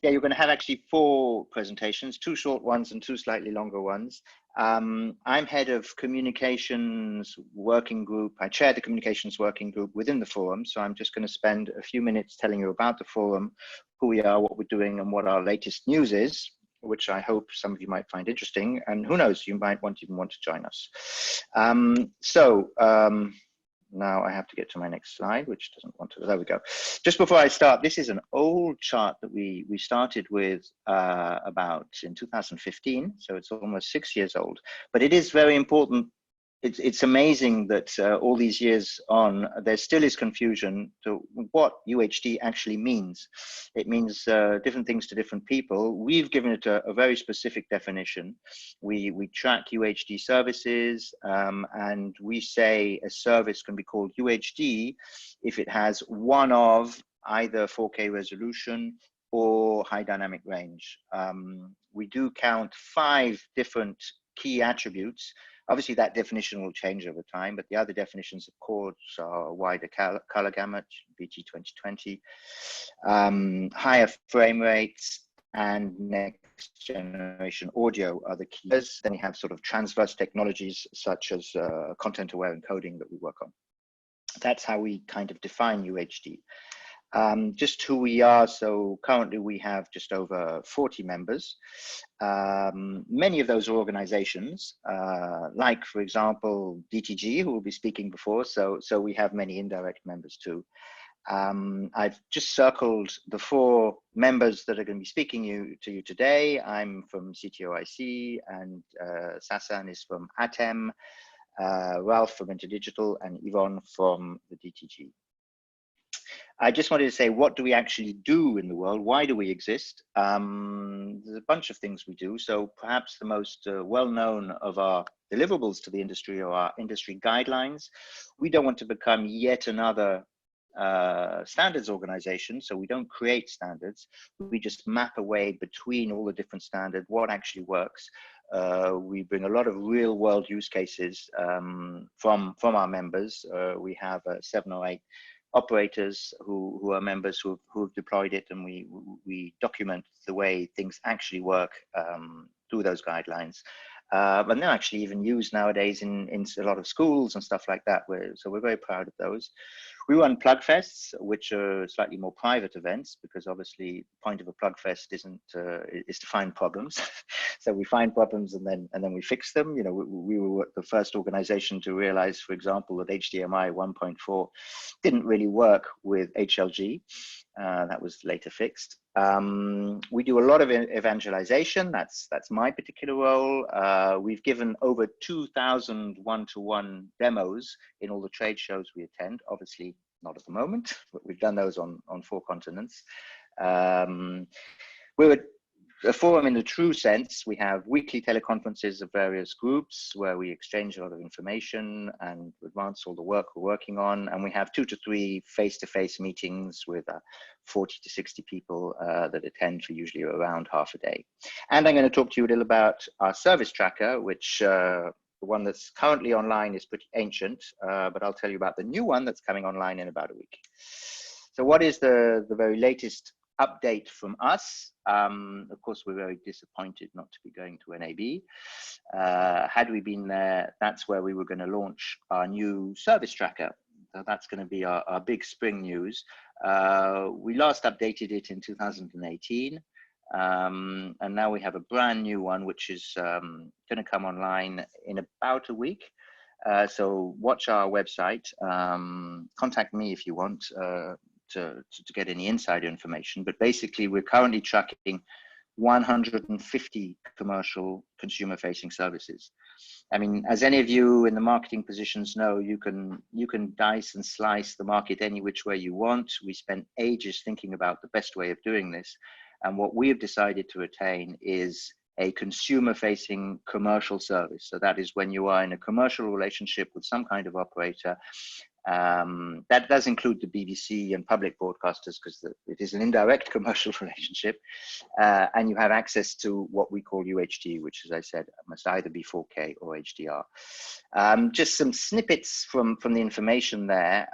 Yeah, you're going to have actually 4 presentations, 2 short ones and 2 slightly longer ones. I'm head of communications working group. I chair the communications working group within the forum. So I'm just going to spend a few minutes telling you about the forum, who we are, what we're doing, and what our latest news is, which I hope some of you might find interesting. And who knows, you might even want to join us. Now I have to get to my next slide, which doesn't want to, there we go. Just before I start, this is an old chart that we started with about in 2015. So it's almost 6 years old, but it is very important. It's amazing that all these years on, there still is confusion to what UHD actually means. It means different things to different people. We've given it a very specific definition. We track UHD services, and we say a service can be called UHD if it has one of either 4K resolution or high dynamic range. We do count 5 different key attributes. Obviously, that definition will change over time, but the other definitions, of course, are wider color gamut, BT 2020, higher frame rates, and next generation audio are the keys. Then you have sort of transverse technologies such as content-aware encoding that we work on. That's how we kind of define UHD. Just who we are. So currently we have just over 40 members. Many of those are organizations, like, for example, DTG, who will be speaking before. So we have many indirect members too. I've just circled the 4 members that are going to be speaking to you today. I'm from CTOIC, and Sassan is from ATEME, Ralf from InterDigital, and Yvonne from the DTG. I just wanted to say, what do we actually do in the world? Why do we exist? There's a bunch of things we do. So perhaps the most well-known of our deliverables to the industry are our industry guidelines. We don't want to become yet another standards organization. So we don't create standards. We just map a way between all the different standards, what actually works. We bring a lot of real world use cases from our members. We have 7 or 8 operators who are members who've deployed it, and we document the way things actually work through those guidelines. And they're actually even used nowadays in a lot of schools and stuff like that. So we're very proud of those. We run plug fests, which are slightly more private events, because obviously the point of a plug fest is to find problems. So we find problems and then we fix them. You know, we were the first organization to realize, for example, that HDMI 1.4 didn't really work with HLG. That was later fixed. We do a lot of evangelization. That's my particular role. We've given over 2,000 one-to-one demos in all the trade shows we attend. Obviously not at the moment, but we've done those on 4 continents. We're a forum in the true sense. We have weekly teleconferences of various groups where we exchange a lot of information and advance all the work we're working on. And we have 2 to 3 face-to-face meetings with 40 to 60 people that attend for usually around half a day. And I'm going to talk to you a little about our service tracker, which the one that's currently online is pretty ancient, but I'll tell you about the new one that's coming online in about a week. So what is the very latest update from us? Of course, we're very disappointed not to be going to NAB. Had we been there, that's where we were going to launch our new service tracker. So that's going to be our big spring news. We last updated it in 2018. And now we have a brand new one, which is going to come online in about a week. So watch our website, contact me if you want to get any insider information. But basically, we're currently tracking 150 commercial consumer-facing services. I mean, as any of you in the marketing positions know, you can dice and slice the market any which way you want. We spent ages thinking about the best way of doing this. And what we have decided to attain is a consumer-facing commercial service. So that is when you are in a commercial relationship with some kind of operator. That does include the BBC and public broadcasters, because it is an indirect commercial relationship, and you have access to what we call UHD, which, as I said, must either be 4K or HDR. Just some snippets from the information there.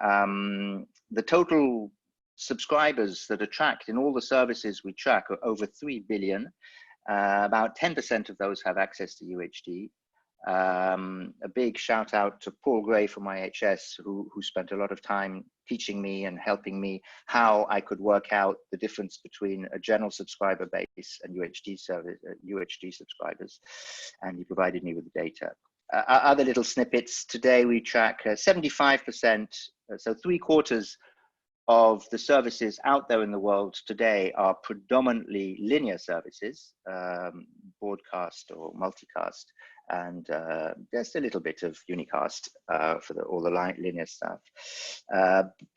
The total subscribers that are tracked in all the services we track are over 3 billion. About 10% of those have access to UHD. A big shout out to Paul Gray from IHS, who spent a lot of time teaching me and helping me how I could work out the difference between a general subscriber base and UHD subscribers, and he provided me with the data. Other little snippets. Today we track 75%, so 3/4 of the services out there in the world today are predominantly linear services, broadcast or multicast, and there's a little bit of unicast for all the linear stuff.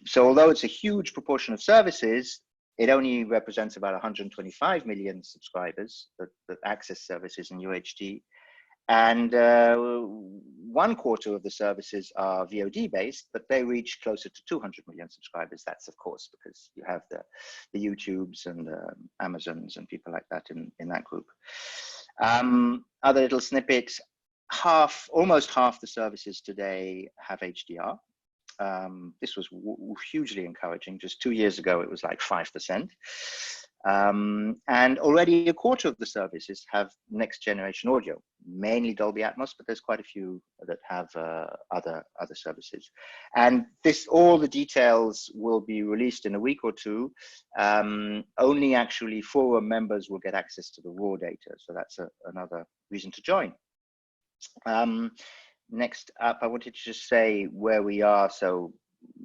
So although it's a huge proportion of services, it only represents about 125 million subscribers that access services in UHD. And 1/4 of the services are VOD based, but they reach closer to 200 million subscribers. That's of course because you have the YouTubes and the Amazons and people like that in that group. Other little snippets, almost half the services today have HDR. This was hugely encouraging. Just 2 years ago, it was like 5%. And already 1/4 of the services have next generation audio, mainly Dolby Atmos, but there's quite a few that have other services. And all the details will be released in a week or two. Only actually forum members will get access to the raw data. So that's another reason to join. Next up, I wanted to just say where we are, so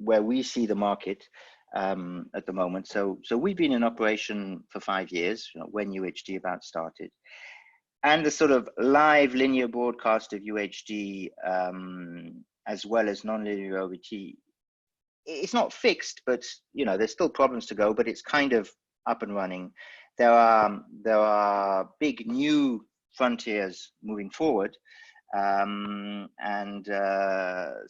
where we see the market at the moment. So we've been in operation for 5 years, when UHD about started. And the sort of live linear broadcast of UHD, as well as non-linear OVT, it's not fixed, but there's still problems to go, but it's kind of up and running. There are big new frontiers moving forward.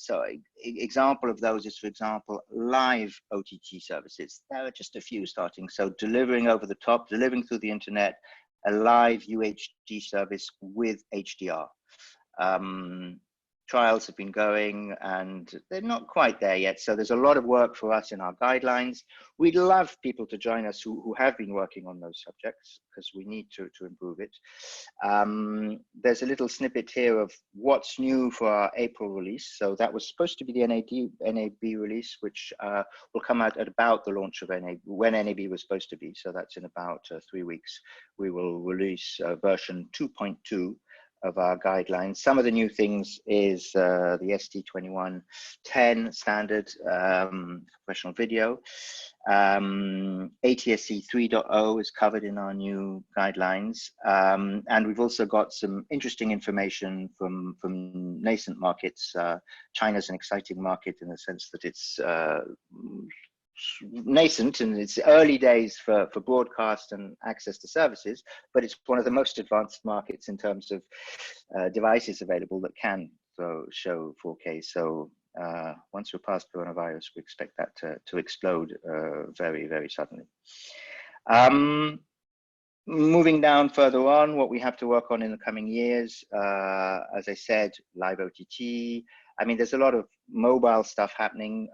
So example of those is, for example, live OTT services. There are just a few starting. So delivering over the top, delivering through the internet, a live UHD service with HDR. Trials have been going and they're not quite there yet. So there's a lot of work for us in our guidelines. We'd love people to join us who have been working on those subjects because we need to improve it. There's a little snippet here of what's new for our April release. So that was supposed to be the NAB release, which will come out at about the launch of NAB, when NAB was supposed to be. So that's in about 3 weeks. We will release version 2.2 of our guidelines. Some of the new things is the ST2110 standard professional video. ATSC 3.0 is covered in our new guidelines. And we've also got some interesting information from nascent markets. China's an exciting market in the sense that it's nascent and it's early days for broadcast and access to services, but it's one of the most advanced markets in terms of devices available that can show 4K. So once we're past coronavirus, we expect that to explode very, very suddenly. Moving down further on, what we have to work on in the coming years, as I said, live OTT. I mean, there's a lot of mobile stuff happening.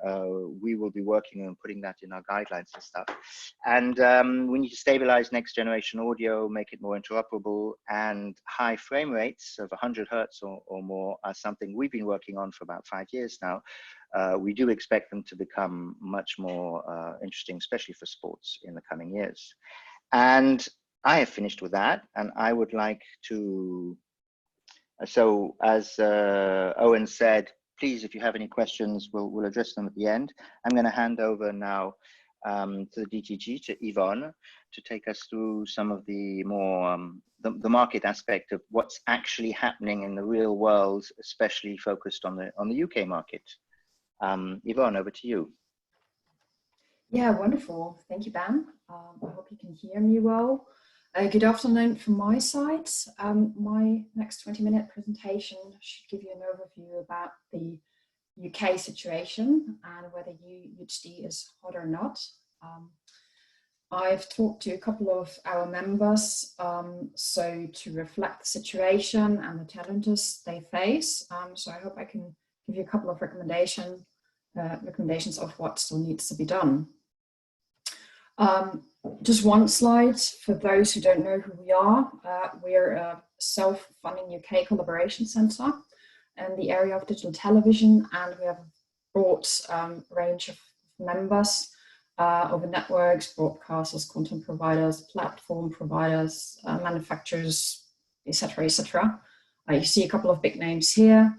We will be working on putting that in our guidelines and stuff. And we need to stabilize next generation audio, make it more interoperable, and high frame rates of 100 Hertz or more are something we've been working on for about 5 years now. We do expect them to become much more interesting, especially for sports in the coming years. And I have finished with that, and I would like to, so as Owen said, please, if you have any questions, we'll address them at the end. I'm going to hand over now to the DTG, to Yvonne, to take us through some of the more, the market aspect of what's actually happening in the real world, especially focused on the UK market. Yvonne, over to you. Yeah, wonderful. Thank you, Ben. I hope you can hear me well. Good afternoon from my side. My next 20-minute presentation should give you an overview about the UK situation and whether UHD is hot or not. I've talked to a couple of our members, so to reflect the situation and the challenges they face. So I hope I can give you a couple of recommendations of what still needs to be done. Just one slide for those who don't know who we are. We're a self-funding UK collaboration centre in the area of digital television, and we have a broad range of members over networks, broadcasters, content providers, platform providers, manufacturers, etc., etc. You see a couple of big names here.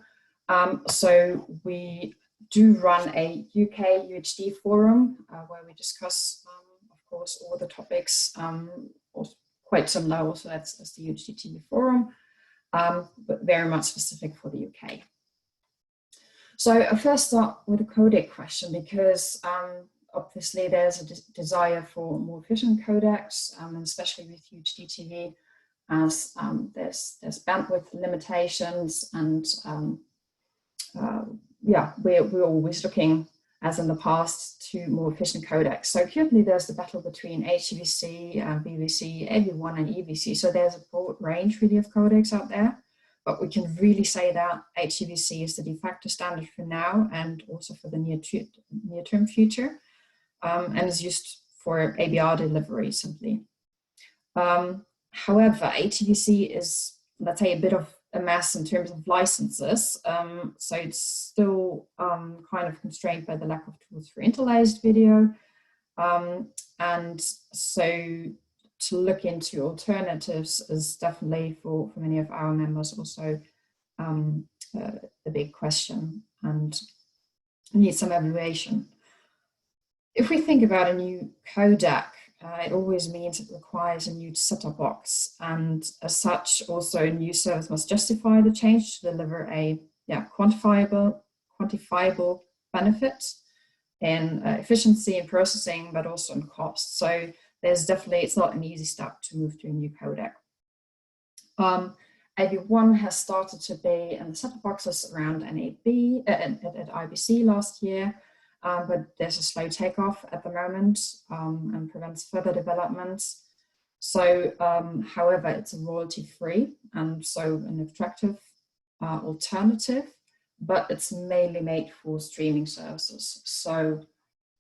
So we do run a UK UHD forum where we discuss, of course, all the topics, quite similar also as the UHDTV forum, but very much specific for the UK. So I first start with a codec question because obviously there's a desire for more efficient codecs, and especially with UHDTV, as there's bandwidth limitations, and yeah, we're always looking, as in the past, to more efficient codecs. So currently there's the battle between HEVC, VVC, AV1 and EVC. So there's a broad range really of codecs out there, but we can really say that HEVC is the de facto standard for now and also for the near-term future, and is used for ABR delivery simply. However, HEVC is, let's say, a bit of a mess in terms of licenses, so it's still kind of constrained by the lack of tools for interlaced video, and so to look into alternatives is definitely for many of our members also a big question and needs some evaluation. If we think about a new codec, it always means it requires a new set-top box, and as such, also a new service must justify the change to deliver a quantifiable benefit in efficiency and processing, but also in cost. So there's definitely, it's not an easy step to move to a new codec. AV1 has started to be in the set-top boxes around NAB at IBC last year. But there's a slow takeoff at the moment and prevents further development. So, however, it's a royalty-free and so an attractive alternative, but it's mainly made for streaming services. So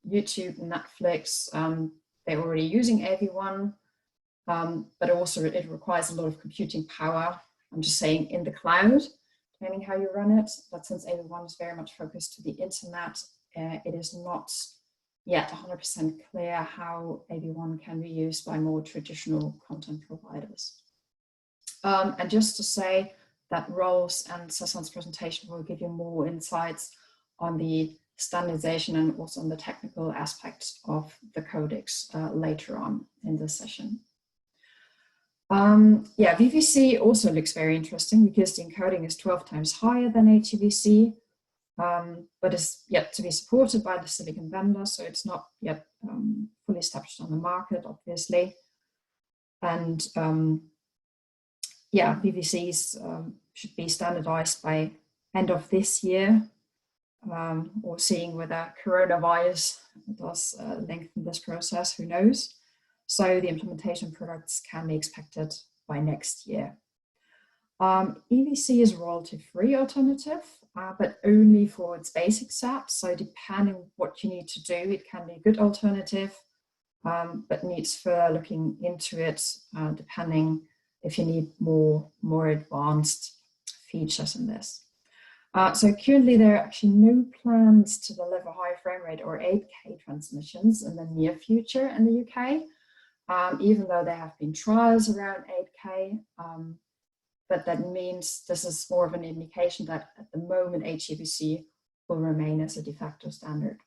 YouTube and Netflix, they're already using AV1, but also it requires a lot of computing power. I'm just saying in the cloud, depending how you run it, but since AV1 is very much focused to the internet, it is not yet 100% clear how AV1 can be used by more traditional content providers. And just to say that Ralf's and Sassan's presentation will give you more insights on the standardization and also on the technical aspects of the codecs later on in this session. Yeah, VVC also looks very interesting because the encoding is 12 times higher than HEVC. But is yet to be supported by the silicon vendor, so it's not yet fully established on the market, obviously. And yeah, VVCs should be standardized by end of this year, or seeing whether coronavirus does lengthen this process, who knows. So the implementation products can be expected by next year. EVC is a royalty-free alternative, but only for its basic set. So depending on what you need to do, it can be a good alternative, but needs further looking into it, depending if you need more advanced features in this. So currently there are actually no plans to deliver high frame rate or 8K transmissions in the near future in the UK, even though there have been trials around 8K. But that means this is more of an indication that at the moment HEVC will remain as a de facto standard.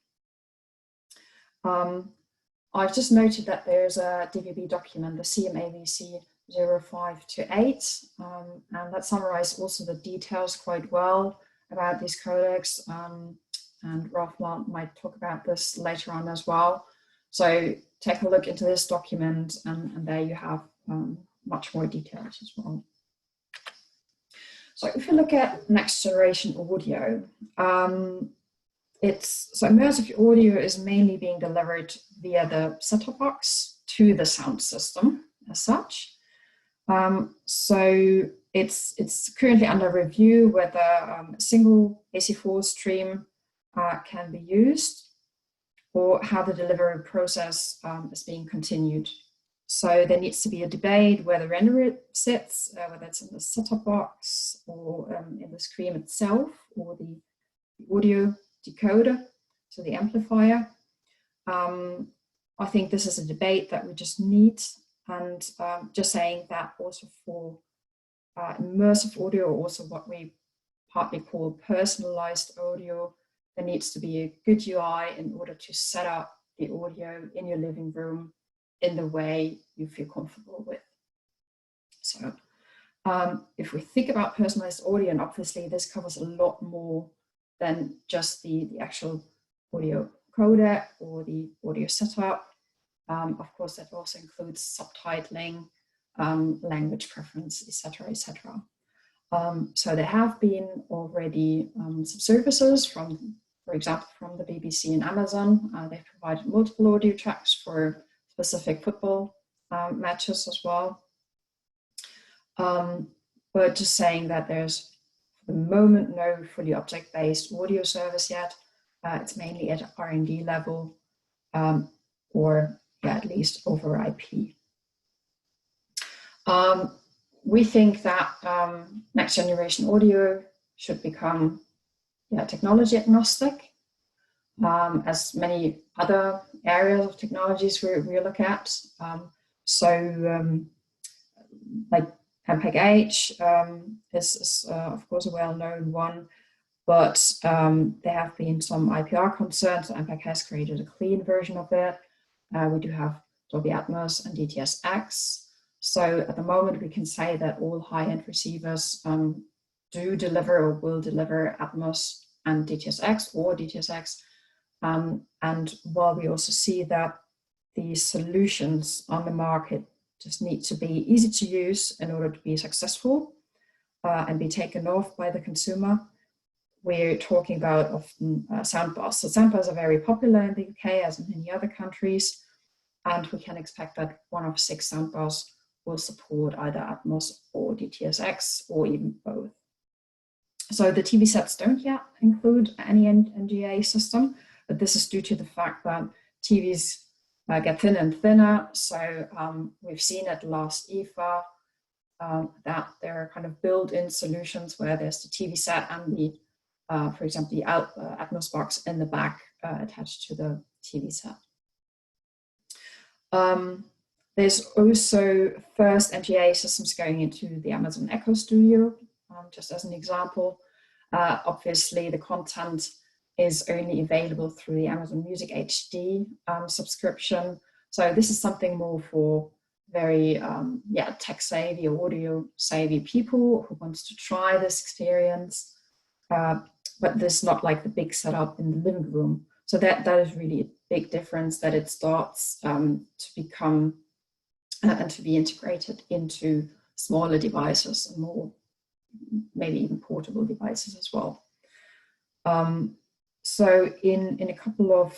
I've just noted that there's a DVB document, the CMAVC 05 to 8, and that summarizes also the details quite well about these codecs, and Ralf might talk about this later on as well. So take a look into this document, and there you have much more details as well. So if you look at next generation audio, so immersive audio is mainly being delivered via the set-top box to the sound system as such. So it's currently under review whether a single AC4 stream can be used. or how the delivery process is being continued. So there needs to be a debate where the renderer sits, whether it's in the set-top box or in the screen itself, or the audio decoder, so the amplifier. I think this is a debate that we just need, and just saying that also for immersive audio, also what we partly call personalized audio, there needs to be a good UI in order to set up the audio in your living room in the way you feel comfortable with. So if we think about personalized audio, and obviously this covers a lot more than just the actual audio codec or the audio setup. Of course, that also includes subtitling, language preference, etc., etc. So there have been already some services from, for example, from the BBC and Amazon. They've provided multiple audio tracks for specific football matches as well. But just saying that there's, for the moment, no fully object-based audio service yet. It's mainly at R&D level, or at least over IP. We think that next generation audio should become technology agnostic, as many other areas of technologies we look at. Like MPEG-H is of course a well-known one, but there have been some IPR concerns. MPEG has created a clean version of it. We do have Dolby Atmos and DTS:X. So at the moment, we can say that all high-end receivers do deliver or will deliver Atmos and DTS:X or DTS:X. And while we also see that the solutions on the market just need to be easy to use in order to be successful and be taken off by the consumer, we're talking about often soundbars. So soundbars are very popular in the UK, as in many other countries, and we can expect that 1 of 6 soundbars will support either Atmos or DTS:X, or even both. So the TV sets don't yet include any NGA system, but this is due to the fact that TVs get thinner and thinner. So we've seen at last IFA that there are kind of built-in solutions where there's the TV set and the, for example, the Atmos box in the back attached to the TV set. There's also first NGA systems going into the Amazon Echo Studio, just as an example. Obviously, the content is only available through the Amazon Music HD subscription. So this is something more for very tech-savvy, audio-savvy people who wants to try this experience. But this is not like the big setup in the living room. So that is really a big difference, that it starts to become and to be integrated into smaller devices and more, maybe even portable devices as well. So in a couple of,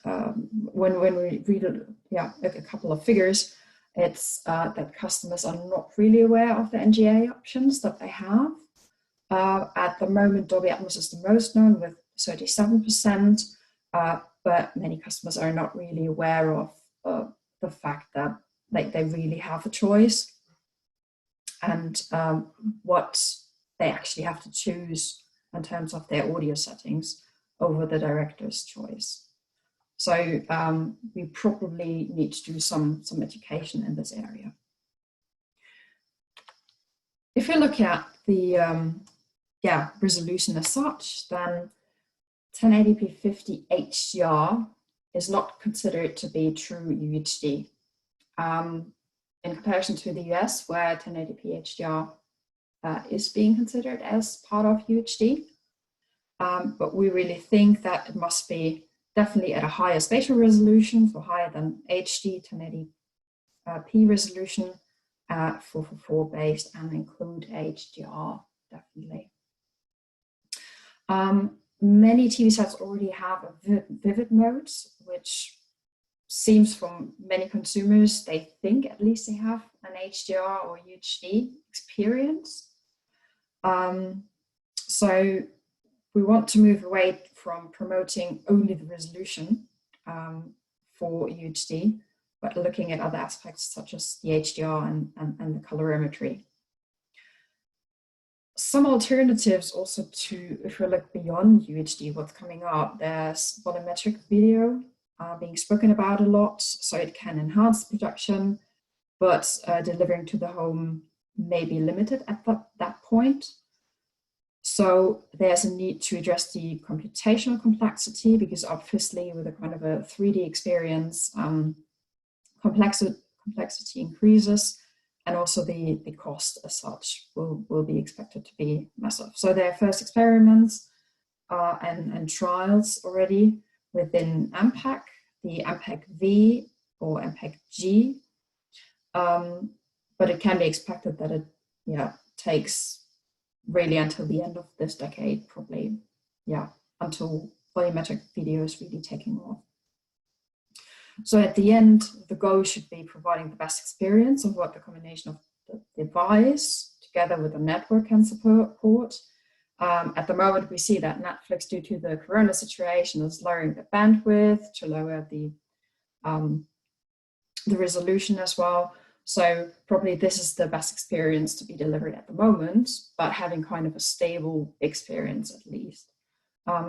when we read a couple of figures, it's that customers are not really aware of the NGA options that they have. At the moment, Dolby Atmos is the most known with 37%, but many customers are not really aware of the fact that they really have a choice, and what they actually have to choose in terms of their audio settings over the director's choice. So we probably need to do some education in this area. If we look at the resolution as such, then 1080p 50 HDR is not considered to be true UHD. In comparison to the US, where 1080p HDR is being considered as part of UHD. But we really think that it must be definitely at a higher spatial resolution, so higher than HD 1080p resolution, 444 based, and include HDR, definitely. Many TV sets already have a vivid mode, which seems from many consumers, they think at least they have an HDR or UHD experience. So we want to move away from promoting only the resolution for UHD, but looking at other aspects such as the HDR and the colorimetry. Some alternatives also to, if we look beyond UHD, what's coming up, there's volumetric video being spoken about a lot, so it can enhance production, but delivering to the home may be limited at that point. So there's a need to address the computational complexity, because obviously with a kind of a 3D experience, complexity increases, and also the cost as such will be expected to be massive. So there are first experiments and trials already within MPEG, the MPEG-V or MPEG-G, but it can be expected that it takes really until the end of this decade, probably, until volumetric video is really taking off. So at the end, the goal should be providing the best experience of what the combination of the device together with the network can support. At the moment, we see that Netflix, due to the Corona situation, is lowering the bandwidth to lower the resolution as well. So probably this is the best experience to be delivered at the moment, but having kind of a stable experience at least.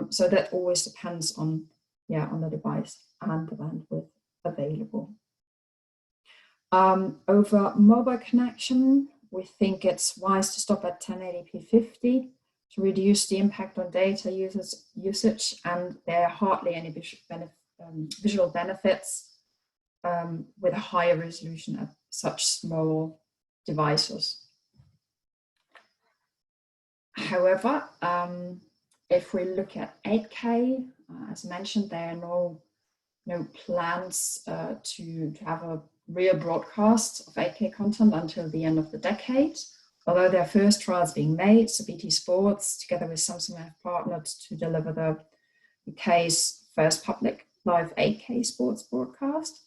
So that always depends on the device and the bandwidth available. Over mobile connection, we think it's wise to stop at 1080p 50 to reduce the impact on data usage, and there are hardly any visual benefits with a higher resolution at such small devices. However, if we look at 8K, as mentioned, there are no plans to have a real broadcast of 8K content until the end of the decade. Although there are first trials being made, so BT Sports together with Samsung have partnered to deliver the UK's first public live 8K sports broadcast.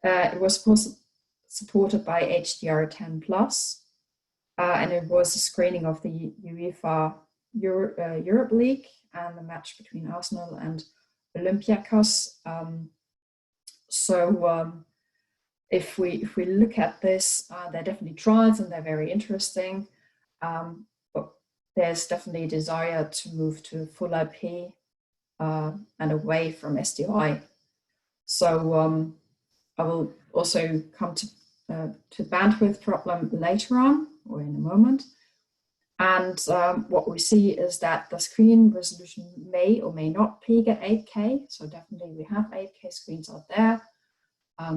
It was supported by HDR10+, and it was a screening of the UEFA Europe League and the match between Arsenal and Olympiacos. If we look at this, there are definitely trials and they're very interesting, but there's definitely a desire to move to full IP and away from SDI. So I will also come to bandwidth problem later on, or in a moment. And what we see is that the screen resolution may or may not peak at 8K. So definitely we have 8K screens out there.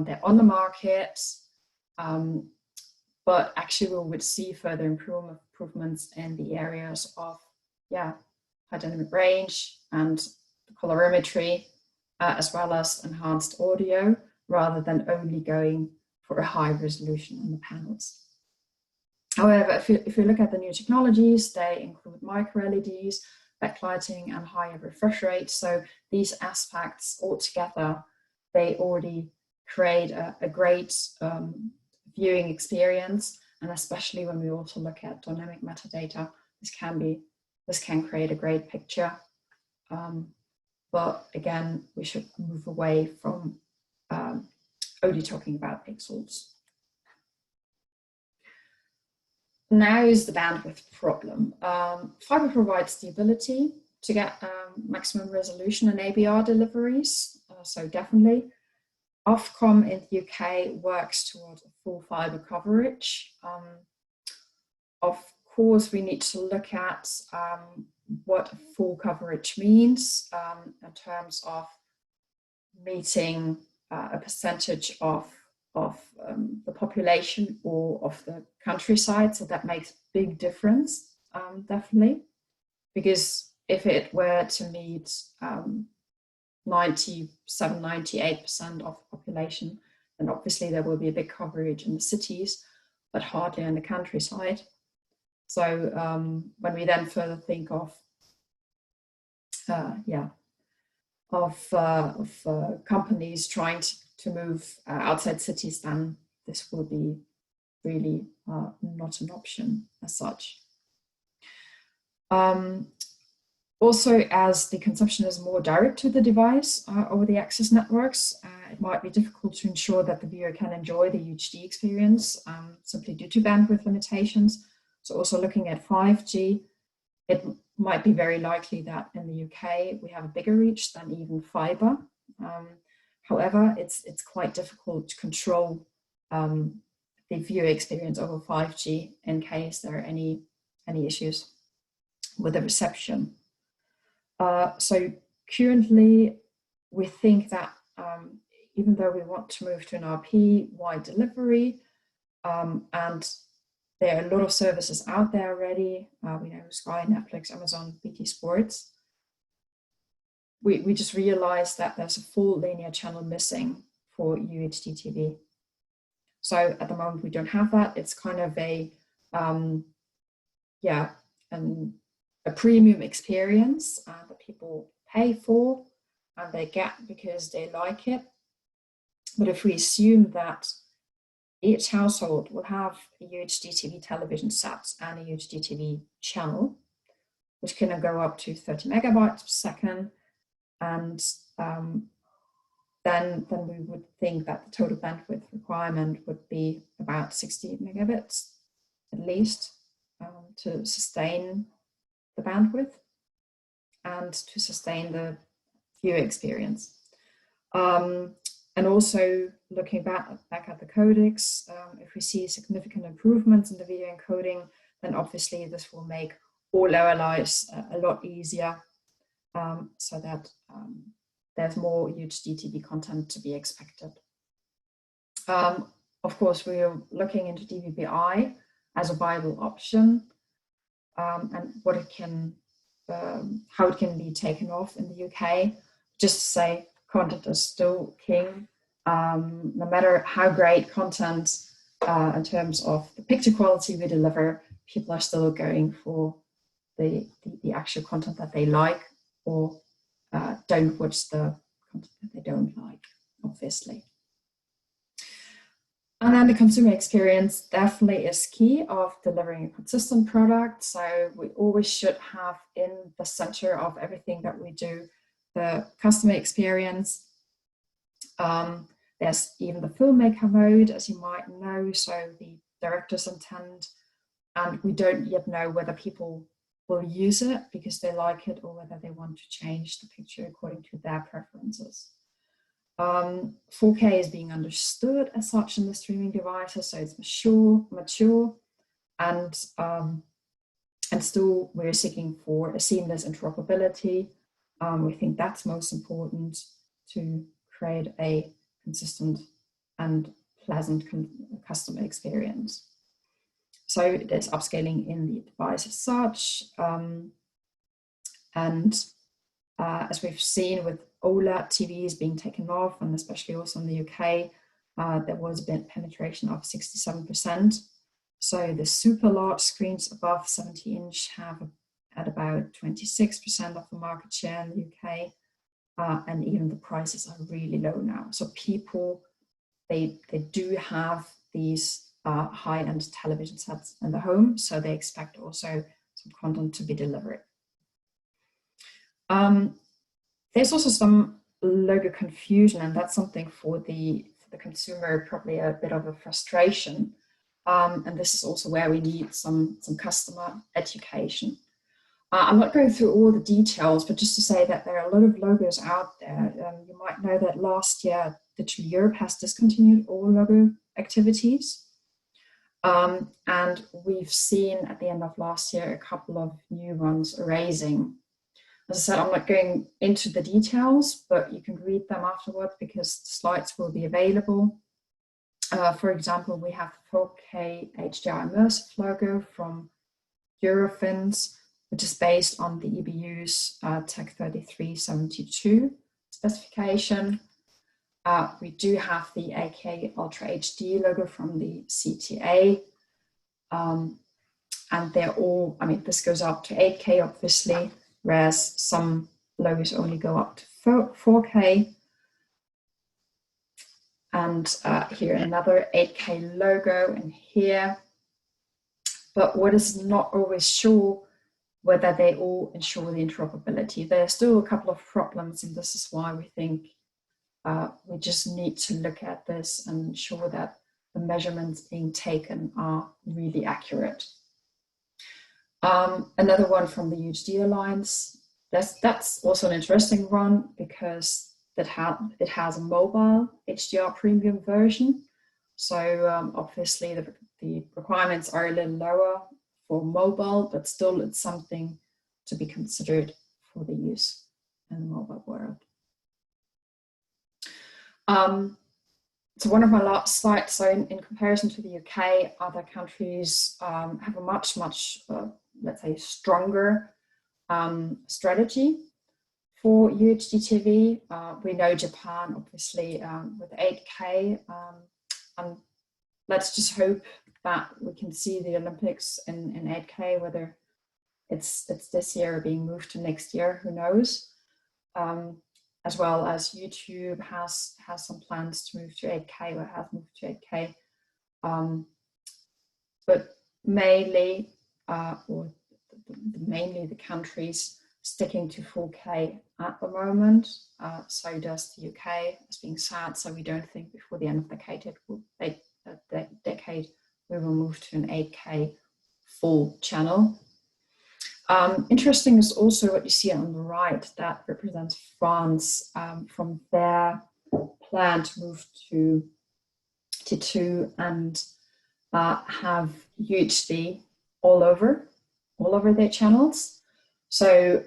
They're on the market, but actually we would see further improvements in the areas of high dynamic range and colorimetry, as well as enhanced audio, rather than only going for a high resolution on the panels. However, if you look at the new technologies, they include micro LEDs, backlighting, and higher refresh rates. So these aspects altogether, they already create a great viewing experience, and especially when we also look at dynamic metadata, this can create a great picture. But again, we should move away from only talking about pixels. Now is the bandwidth problem. Fiber provides the ability to get maximum resolution and ABR deliveries, so definitely. Ofcom in the UK works towards a full fiber coverage. Of course, we need to look at what full coverage means in terms of meeting a percentage of the population or of the countryside. So that makes a big difference, definitely, because if it were to meet 97, 98% of the population, then obviously there will be a big coverage in the cities, but hardly in the countryside. So when we then further think of companies trying to move outside cities, then this will be really not an option as such. Also, as the consumption is more direct to the device over the access networks, it might be difficult to ensure that the viewer can enjoy the UHD experience simply due to bandwidth limitations. So also looking at 5G, it might be very likely that in the UK we have a bigger reach than even fiber. However, it's quite difficult to control the viewer experience over 5G in case there are any issues with the reception. So currently, we think that even though we want to move to an RP-wide delivery, and there are a lot of services out there already, we know Sky, Netflix, Amazon, BT Sports, we just realized that there's a full linear channel missing for UHDTV. So at the moment, we don't have that. It's kind of a premium experience that people pay for and they get because they like it. But if we assume that each household will have a UHDTV television set and a UHDTV channel, which can go up to 30 megabytes per second, and then we would think that the total bandwidth requirement would be about 60 megabits at least to sustain the bandwidth and to sustain the viewer experience. And also looking back at the codecs, if we see significant improvements in the video encoding, then obviously this will make all our lives a lot easier, so that there's more UHDTV content to be expected. Of course, we are looking into DVB-I as a viable option, and what it can, how it can be taken off in the UK. Just to say, content is still king. No matter how great content in terms of the picture quality we deliver, people are still going for the actual content that they like, or don't watch the content that they don't like, obviously. And then the consumer experience definitely is key of delivering a consistent product. So we always should have in the center of everything that we do the customer experience. There's even the filmmaker mode, as you might know, so the director's intent, and we don't yet know whether people will use it because they like it or whether they want to change the picture according to their preferences. 4K is being understood as such in the streaming devices, so it's mature, and still we're seeking for a seamless interoperability. We think that's most important to create a consistent and pleasant customer experience. So there's upscaling in the device as such, and as we've seen with OLED TVs being taken off, and especially also in the UK, there was a bit penetration of 67%. So the super large screens above 70-inch have at about 26% of the market share in the UK, and even the prices are really low now. So people, they do have these high-end television sets in the home, so they expect also some content to be delivered. There's also some logo confusion, and that's something for the consumer, probably a bit of a frustration. And this is also where we need some customer education. I'm not going through all the details, but just to say that there are a lot of logos out there. You might know that last year, Digital Europe has discontinued all logo activities. And we've seen at the end of last year a couple of new ones arising. As I said, I'm not going into the details, but you can read them afterwards because the slides will be available. For example, we have the 4K HDR immersive logo from Eurofins, which is based on the EBU's Tech 3372 specification. We do have the 8K Ultra HD logo from the CTA. And they're all, I mean, this goes up to 8K, obviously, whereas some logos only go up to 4K. And here another 8K logo in here. But what is not always sure whether they all ensure the interoperability. There are still a couple of problems, and this is why we think we just need to look at this and ensure that the measurements being taken are really accurate. Another one from the UHD Alliance, that's also an interesting one because it has a mobile HDR premium version. So obviously the requirements are a little lower for mobile, but still it's something to be considered for the use in the mobile world. So one of my last slides, so in comparison to the UK, other countries have a much, let's say, stronger strategy for UHDTV. We know Japan, obviously, with 8K, and let's just hope that we can see the Olympics in 8K, whether it's this year or being moved to next year, who knows. As well as YouTube has some plans to move to 8K or has moved to 8K. But mainly, mainly the countries sticking to 4K at the moment. So does the UK, as being sad. So we don't think before the end of the decade we will move to an 8K full channel. Interesting is also what you see on the right that represents France from their plan to move to 2 and have UHD all over their channels. So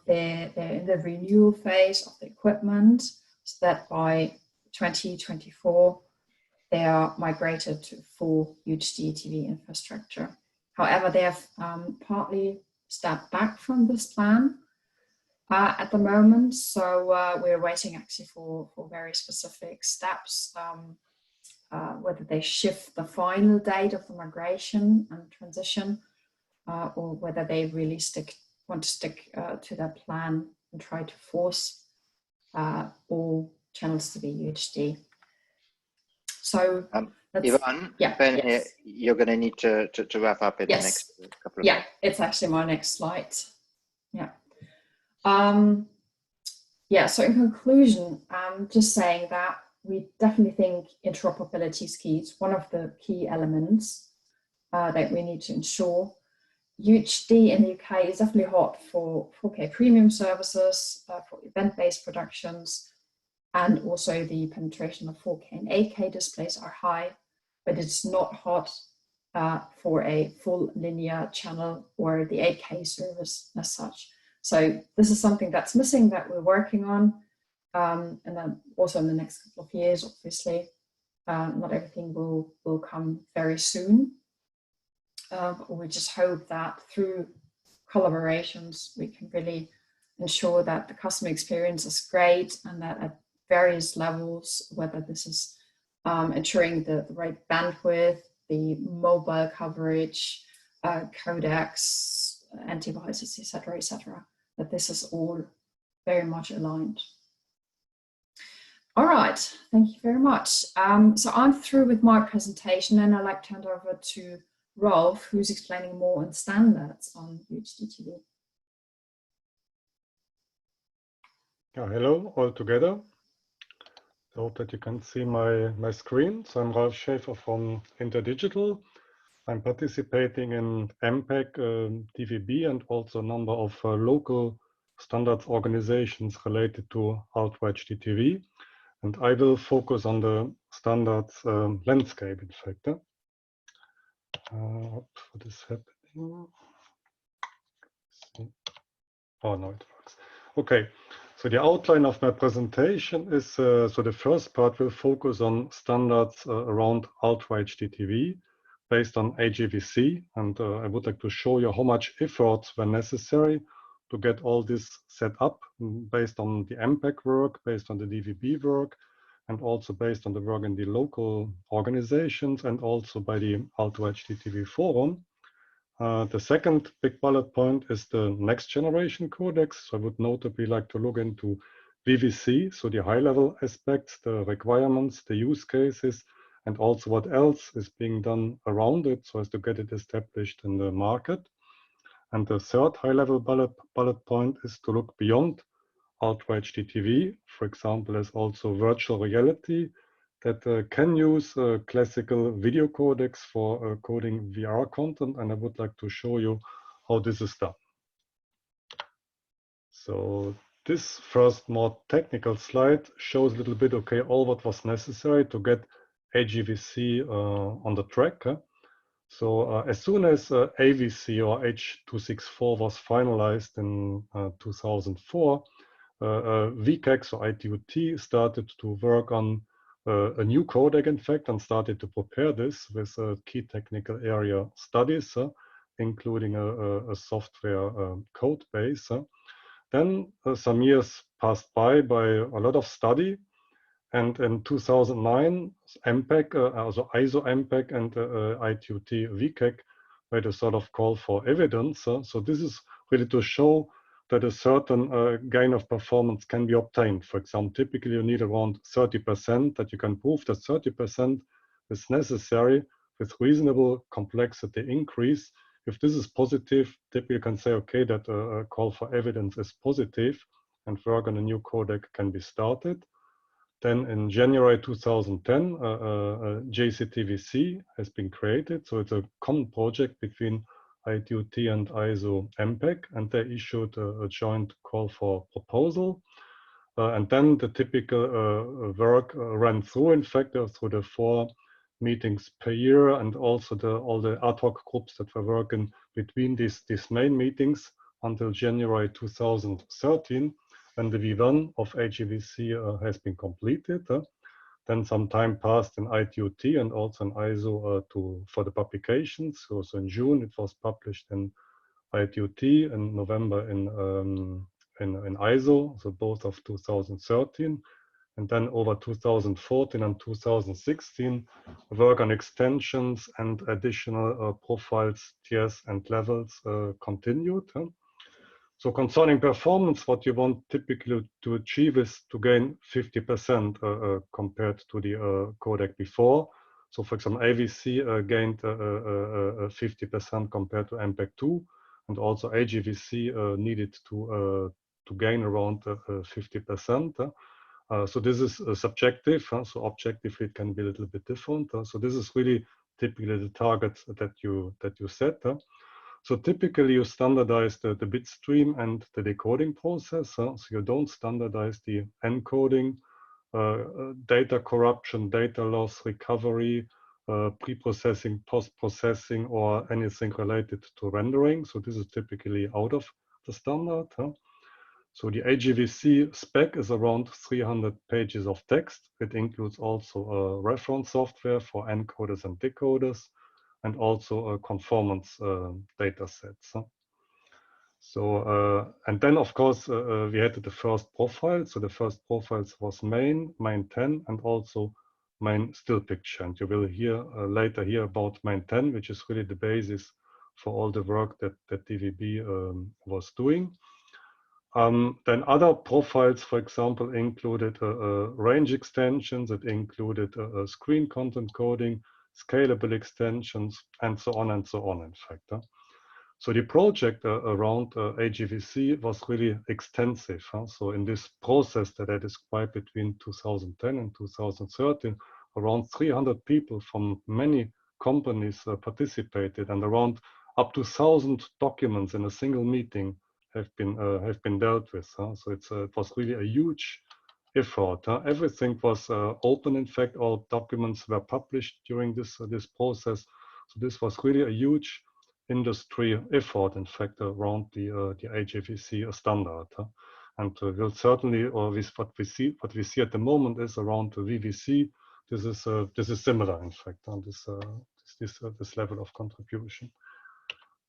they're in the renewal phase of the equipment, so that by 2024 they are migrated to full UHDTV infrastructure. However, they have partly stepped back from this plan at the moment. So we're waiting actually for very specific steps, whether they shift the final date of the migration and transition, or whether they really want to stick to their plan and try to force all channels to be UHD. So Yvonne, yeah, Ben, yes. You're going to need to wrap up in the next couple of minutes. Yeah, it's actually my next slide. Yeah. Yeah, so in conclusion, I'm just saying that we definitely think interoperability is key. It's one of the key elements that we need to ensure. UHD in the UK is definitely hot for 4K premium services, for event-based productions, and also the penetration of 4K and 8K displays are high, but it's not hot for a full linear channel or the 8K service as such. So this is something that's missing that we're working on, and then also in the next couple of years, obviously, not everything will come very soon. But we just hope that through collaborations, we can really ensure that the customer experience is great and that at various levels, whether this is ensuring the right bandwidth, the mobile coverage, codecs, antivirus, etc., that this is all very much aligned. All right, thank you very much. So I'm through with my presentation, and I'd like to hand over to Ralf, who's explaining more on standards on UHDTV. Hello all together. I hope that you can see my screen. So I'm Ralf Schaefer from InterDigital. I'm participating in MPEG, DVB, and also a number of local standards organizations related to Ultra HDTV. And I will focus on the standards landscape, in fact. What is happening? Oh, no, it works. Okay, so the outline of my presentation is, so the first part will focus on standards around Ultra HDTV based on HEVC, and I would like to show you how much efforts were necessary to get all this set up based on the MPEG work, based on the DVB work, and also based on the work in the local organizations and also by the Ultra HDTV forum. The second big bullet point is the next generation codecs. So I would notably like to look into VVC, so the high level aspects, the requirements, the use cases, and also what else is being done around it so as to get it established in the market. And the third high-level bullet point is to look beyond Ultra HDTV. For example, there's also virtual reality that can use classical video codecs for coding VR content, and I would like to show you how this is done. So this first more technical slide shows a little bit, okay, all what was necessary to get HEVC on the track. So as soon as AVC or H.264 was finalized in 2004, VCAX or ITUT started to work on a new codec, in fact, and started to prepare this with key technical area studies, including a software code base. Then some years passed by a lot of study, and in 2009, MPEG, also ISO MPEG and ITUT VCAC made a sort of call for evidence. So this is really to show that a certain gain of performance can be obtained. For example, typically you need around 30% that you can prove that 30% is necessary with reasonable complexity increase. If this is positive, typically you can say, okay, that a call for evidence is positive and work on a new codec can be started. Then in January 2010, JCTVC has been created. So it's a common project between ITUT and ISO MPEG, and they issued a joint call for proposal. And then the typical work ran through, in fact, through the 4 meetings per year, and also all the ad hoc groups that were working between these main meetings until January 2013, when the V1 of HEVC has been completed. Then some time passed in ITUT and also in ISO for the publications. So in June it was published in ITUT, in November in ISO, so both of 2013. And then over 2014 and 2016, work on extensions and additional profiles, tiers and levels continued. So concerning performance, what you want typically to achieve is to gain 50% compared to the codec before. So for example, AVC gained 50% compared to MPEG-2, and also HEVC needed to gain around 50%. So this is subjective, so objectively it can be a little bit different. So this is really typically the target that you set. So typically you standardize the bit stream and the decoding process. So you don't standardize the encoding, data corruption, data loss, recovery, pre-processing, post-processing, or anything related to rendering. So this is typically out of the standard. So the HEVC spec is around 300 pages of text. It includes also reference software for encoders and decoders, and also conformance data sets. So, and then of course, we had the first profile. So the first profiles was main 10, and also main still picture. And you will hear later here about main 10, which is really the basis for all the work that DVB was doing. Then other profiles, for example, included range extensions. It included screen content coding, scalable extensions, and so on, in fact. So the project around HEVC was really extensive. So in this process that I described between 2010 and 2013, around 300 people from many companies participated, and around up to 1,000 documents in a single meeting have been dealt with. So it was really a huge effort. Everything was open. In fact, all documents were published during this process. So this was really a huge industry effort, in fact, around the HEVC standard. And we'll certainly, or with what we see at the moment is around the VVC. This is similar, in fact, on this level of contribution.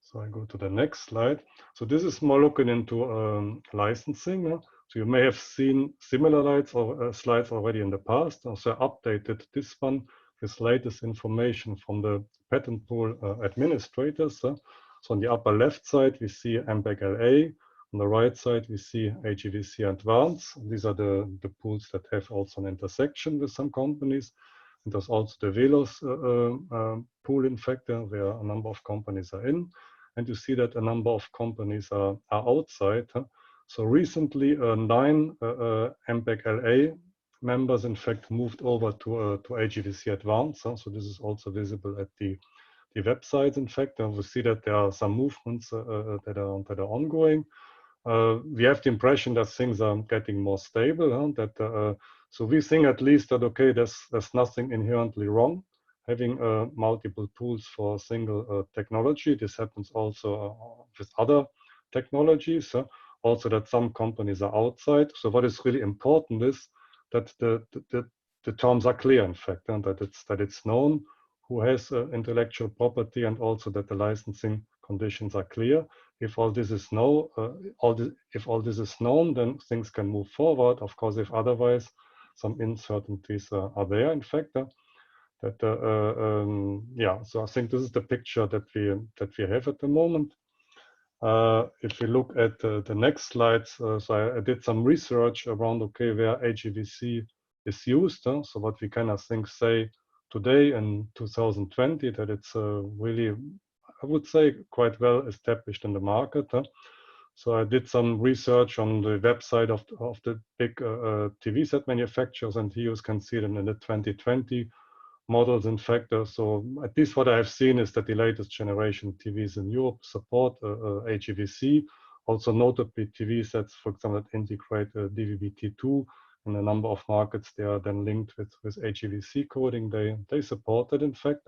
So I go to the next slide. So this is more looking into licensing. So you may have seen similar slides already in the past. So I updated this one with latest information from the patent pool administrators. So on the upper left side, we see MPEG LA. On the right side, we see HEVC Advanced. These are the pools that have also an intersection with some companies. And there's also the VELOS pool, in fact, where a number of companies are in. and you see that a number of companies are outside. So recently, 9 MPEG LA members, in fact, moved over to HEVC Advanced. So this is also visible at the websites, in fact, and we see that there are some movements that are ongoing. We have the impression that things are getting more stable. So we think at least that, okay, there's nothing inherently wrong having multiple tools for a single technology. This happens also with other technologies. Also that some companies are outside. So what is really important is that the terms are clear, in fact, and that it's known who has intellectual property, and also that the licensing conditions are clear. If all this is known, then things can move forward. Of course, if otherwise, some uncertainties are there. In fact, yeah. So I think this is the picture that we have at the moment. If we look at the next slides, so I did some research around, okay, where HEVC is used. So what we can, I think, say today in 2020, that it's really, I would say, quite well established in the market. So I did some research on the website of the big TV set manufacturers, and here you can see them in the 2020 models and factors. So at least what I have seen is that the latest generation TVs in Europe support HEVC. Also notably TV sets, for example, that integrate DVB T2 in a number of markets. They are then linked with HEVC coding. They support it, in fact.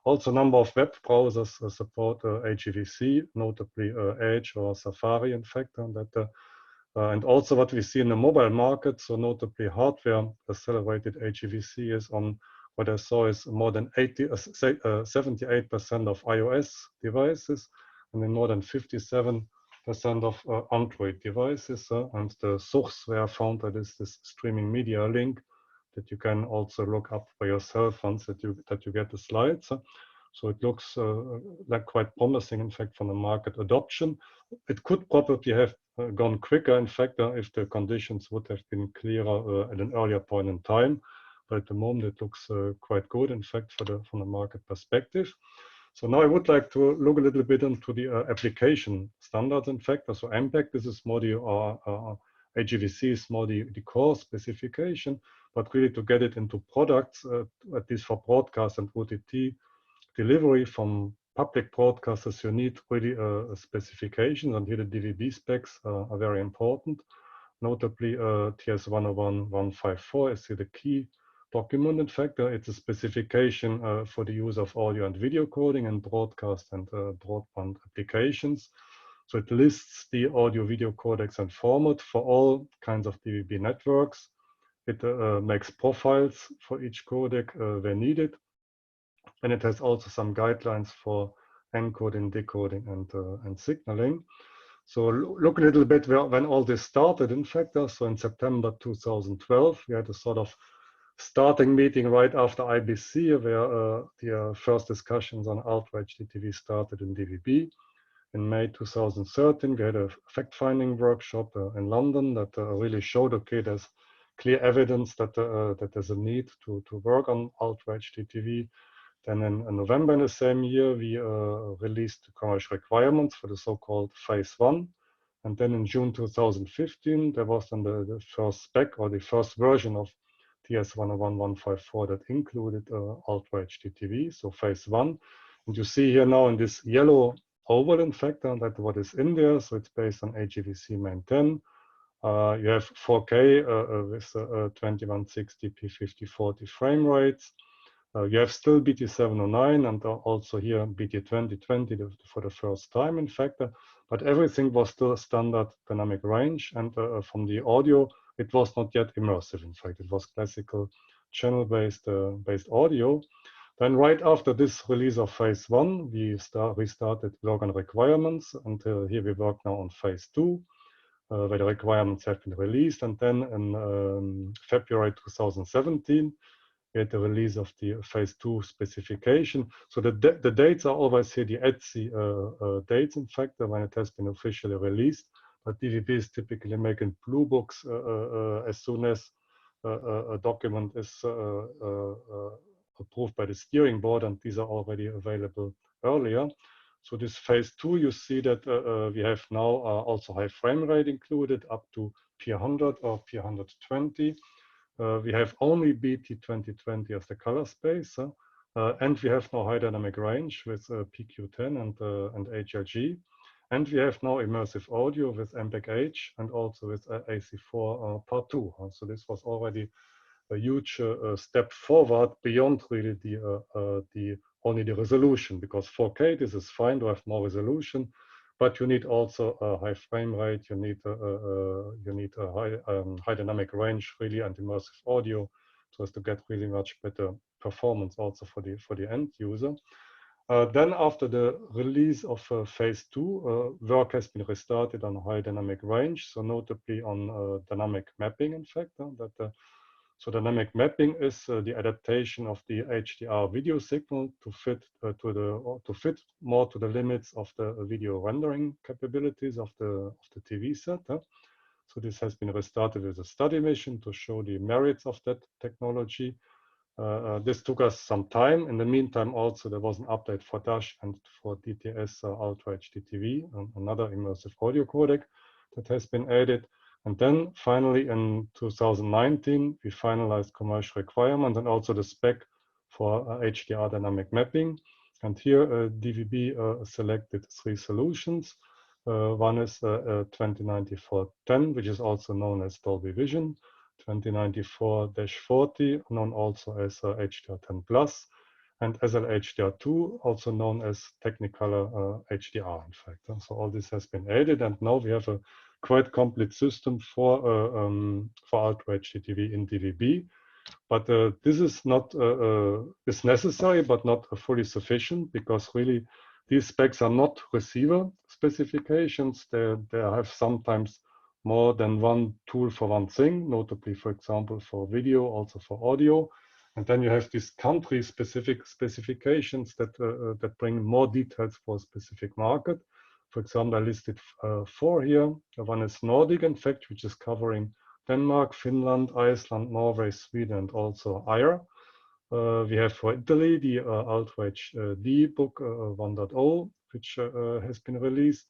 Also a number of web browsers support HEVC, notably Edge or Safari, in fact. And also what we see in the mobile market, so notably hardware accelerated HEVC is on what I saw is more than 78% of iOS devices, and then more than 57% of Android devices. And the source where I found that is this streaming media link that you can also look up by yourself once that you get the slides. So it looks like quite promising, in fact, from the market adoption. It could probably have gone quicker, in fact, if the conditions would have been clearer at an earlier point in time. But at the moment, it looks quite good, in fact, from the market perspective. So now I would like to look a little bit into the application standards, in fact. So MPEG, this is more the HEVC is more the core specification, but really to get it into products, at least for broadcast and OTT delivery from public broadcasters, you need really a specification, and here the DVB specs are very important. Notably, TS 101-154 is here the key document. In fact, it's a specification for the use of audio and video coding in broadcast and broadband applications. So it lists the audio video codecs and format for all kinds of DVB networks. It makes profiles for each codec where needed. And it has also some guidelines for encoding, decoding, and signaling. So look a little bit when all this started, in fact. So in September 2012, we had a sort of starting meeting right after IBC, where the first discussions on Ultra HDTV started in DVB. In May 2013, we had a fact-finding workshop in London that really showed, okay, there's clear evidence that there's a need to work on Ultra HDTV. Then in November in the same year, we released the commercial requirements for the so-called phase 1. And then in June 2015, there was then the first spec, or the first version of TS 101-154 that included Ultra HDTV, so phase 1. And you see here now in this yellow oval, in fact, that what is in there. So it's based on HEVC main 10. You have 4K with 2160 p5040 frame rates. You have still BT709 and also here BT2020 for the first time, in fact, but everything was still a standard dynamic range. And from the audio, it was not yet immersive. In fact, it was classical channel-based audio. Then right after this release of phase 1, we started work on requirements, and here we work now on phase 2, where the requirements have been released. And then in February 2017, we had the release of the phase 2 specification. So the dates are always here, the ETSI dates, in fact, when it has been officially released. But DVB is typically making blue books as soon as a document is approved by the steering board, and these are already available earlier. So this phase 2, you see that we have now also high frame rate included up to P100 or P120. We have only BT2020 as the color space, and we have now high dynamic range with PQ10 and HLG. And we have now immersive audio with MPEG-H and also with AC4 Part 2. So this was already a huge step forward beyond really only the resolution, because 4K, this is fine to have more resolution, but you need also a high frame rate, you need a high dynamic range really, and immersive audio, so as to get really much better performance also for the end user. Then after the release of phase 2, work has been restarted on high dynamic range, so notably on dynamic mapping, in fact. So dynamic mapping is the adaptation of the HDR video signal to fit more to the limits of the video rendering capabilities of the TV set. So this has been restarted with a study mission to show the merits of that technology. This took us some time. In the meantime, also there was an update for DASH and for DTS Ultra HDTV, another immersive audio codec that has been added. And then finally in 2019, we finalized commercial requirement and also the spec for HDR dynamic mapping. And here DVB selected 3 solutions. One is 2094-10, which is also known as Dolby Vision, 2094-40, known also as HDR10 Plus, and SL-HDR2, also known as Technicolor HDR, in fact. So all this has been added, and now we have a quite complete system for Ultra HDTV in DVB. But this is not is necessary, but not fully sufficient, because really these specs are not receiver specifications. They have sometimes more than one tool for one thing, notably, for example, for video, also for audio. And then you have these country-specific specifications that that bring more details for a specific market. For example, I listed 4 here. One is Nordic, in fact, which is covering Denmark, Finland, Iceland, Norway, Sweden, and also IRA. We have for Italy the Ultra HD book 1.0, which has been released.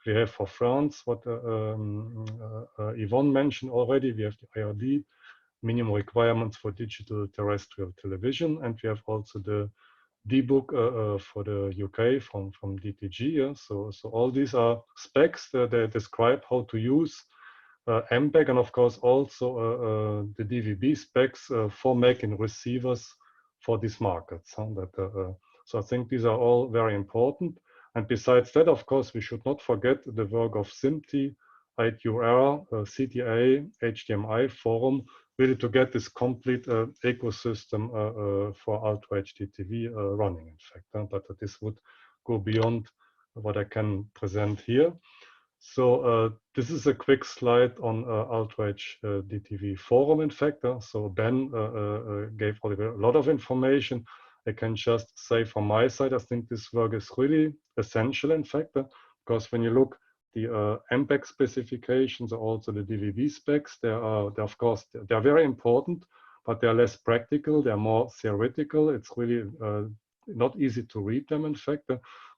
We have for France what Yvonne mentioned already. We have the IRD minimum requirements for digital terrestrial television, and we have also the D-book for the UK from DTG. Yeah? So all these are specs that describe how to use MPEG, and of course also the DVB specs for making receivers for these markets. So I think these are all very important. And besides that, of course, we should not forget the work of SMPTE, ITUR, CTA, HDMI forum, really to get this complete ecosystem for Ultra HDTV running, in fact. But this would go beyond what I can present here. So this is a quick slide on Ultra HDTV forum, in fact. So Ben gave already a lot of information. I can just say from my side, I think this work is really essential, in fact, because when you look the MPEG specifications, also the DVB specs, of course, they're very important, but they're less practical. They're more theoretical. It's really not easy to read them, in fact.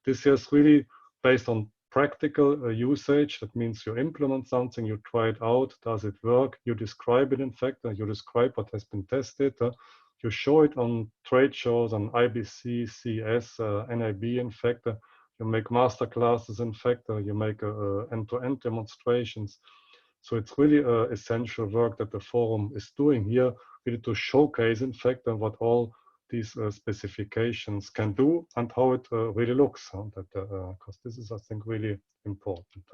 This is really based on practical usage. That means you implement something, you try it out, does it work? You describe it, in fact, you describe what has been tested. You show it on trade shows, on IBC, CS, NAB, in fact. You make master classes, in fact. You make end-to-end demonstrations. So it's really essential work that the forum is doing here, really to showcase, in fact, what all these specifications can do and how it really looks. Because this is, I think, really important.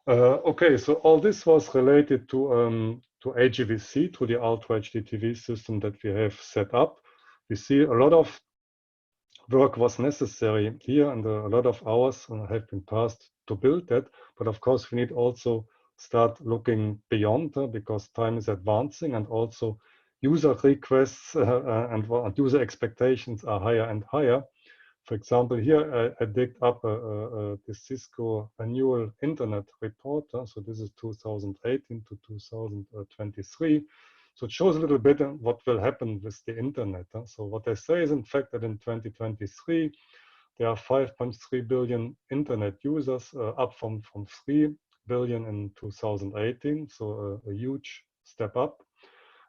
Okay, so all this was related to HEVC, to the Ultra HDTV system that we have set up. We see a lot of work was necessary here, and a lot of hours have been passed to build that. But of course, we need also start looking beyond, because time is advancing, and also user requests and user expectations are higher and higher. For example, here I digged up the Cisco annual internet report. So this is 2018 to 2023. So it shows a little bit what will happen with the internet. So what they say is, in fact, that in 2023, there are 5.3 billion internet users, up from 3 billion in 2018, so a huge step up.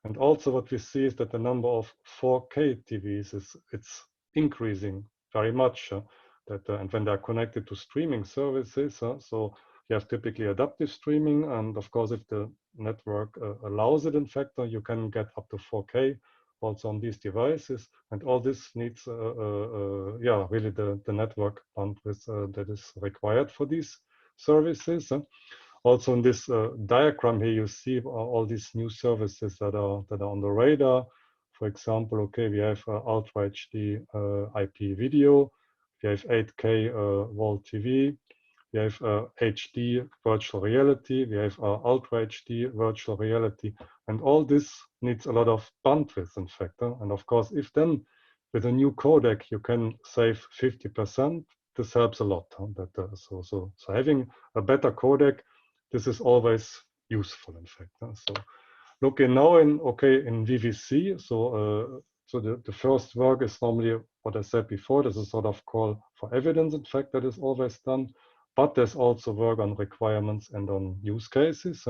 And also what we see is that the number of 4K TVs it's increasing very much. And when they're connected to streaming services, so you have typically adaptive streaming, and of course, if the network allows it, in fact, you can get up to 4K also on these devices, and all this needs, yeah, really the network bandwidth that is required for these services. Also in this diagram here, you see all these new services that are on the radar. For example, okay, we have Ultra HD IP video, we have 8K Wall TV, we have HD virtual reality, we have Ultra HD virtual reality, and all this needs a lot of bandwidth, in fact. And of course, if then with a new codec you can save 50%, this helps a lot. So having a better codec, this is always useful, in fact. So looking now in VVC, so the first work is normally what I said before. This is sort of call for evidence, in fact, that is always done. But there's also work on requirements and on use cases.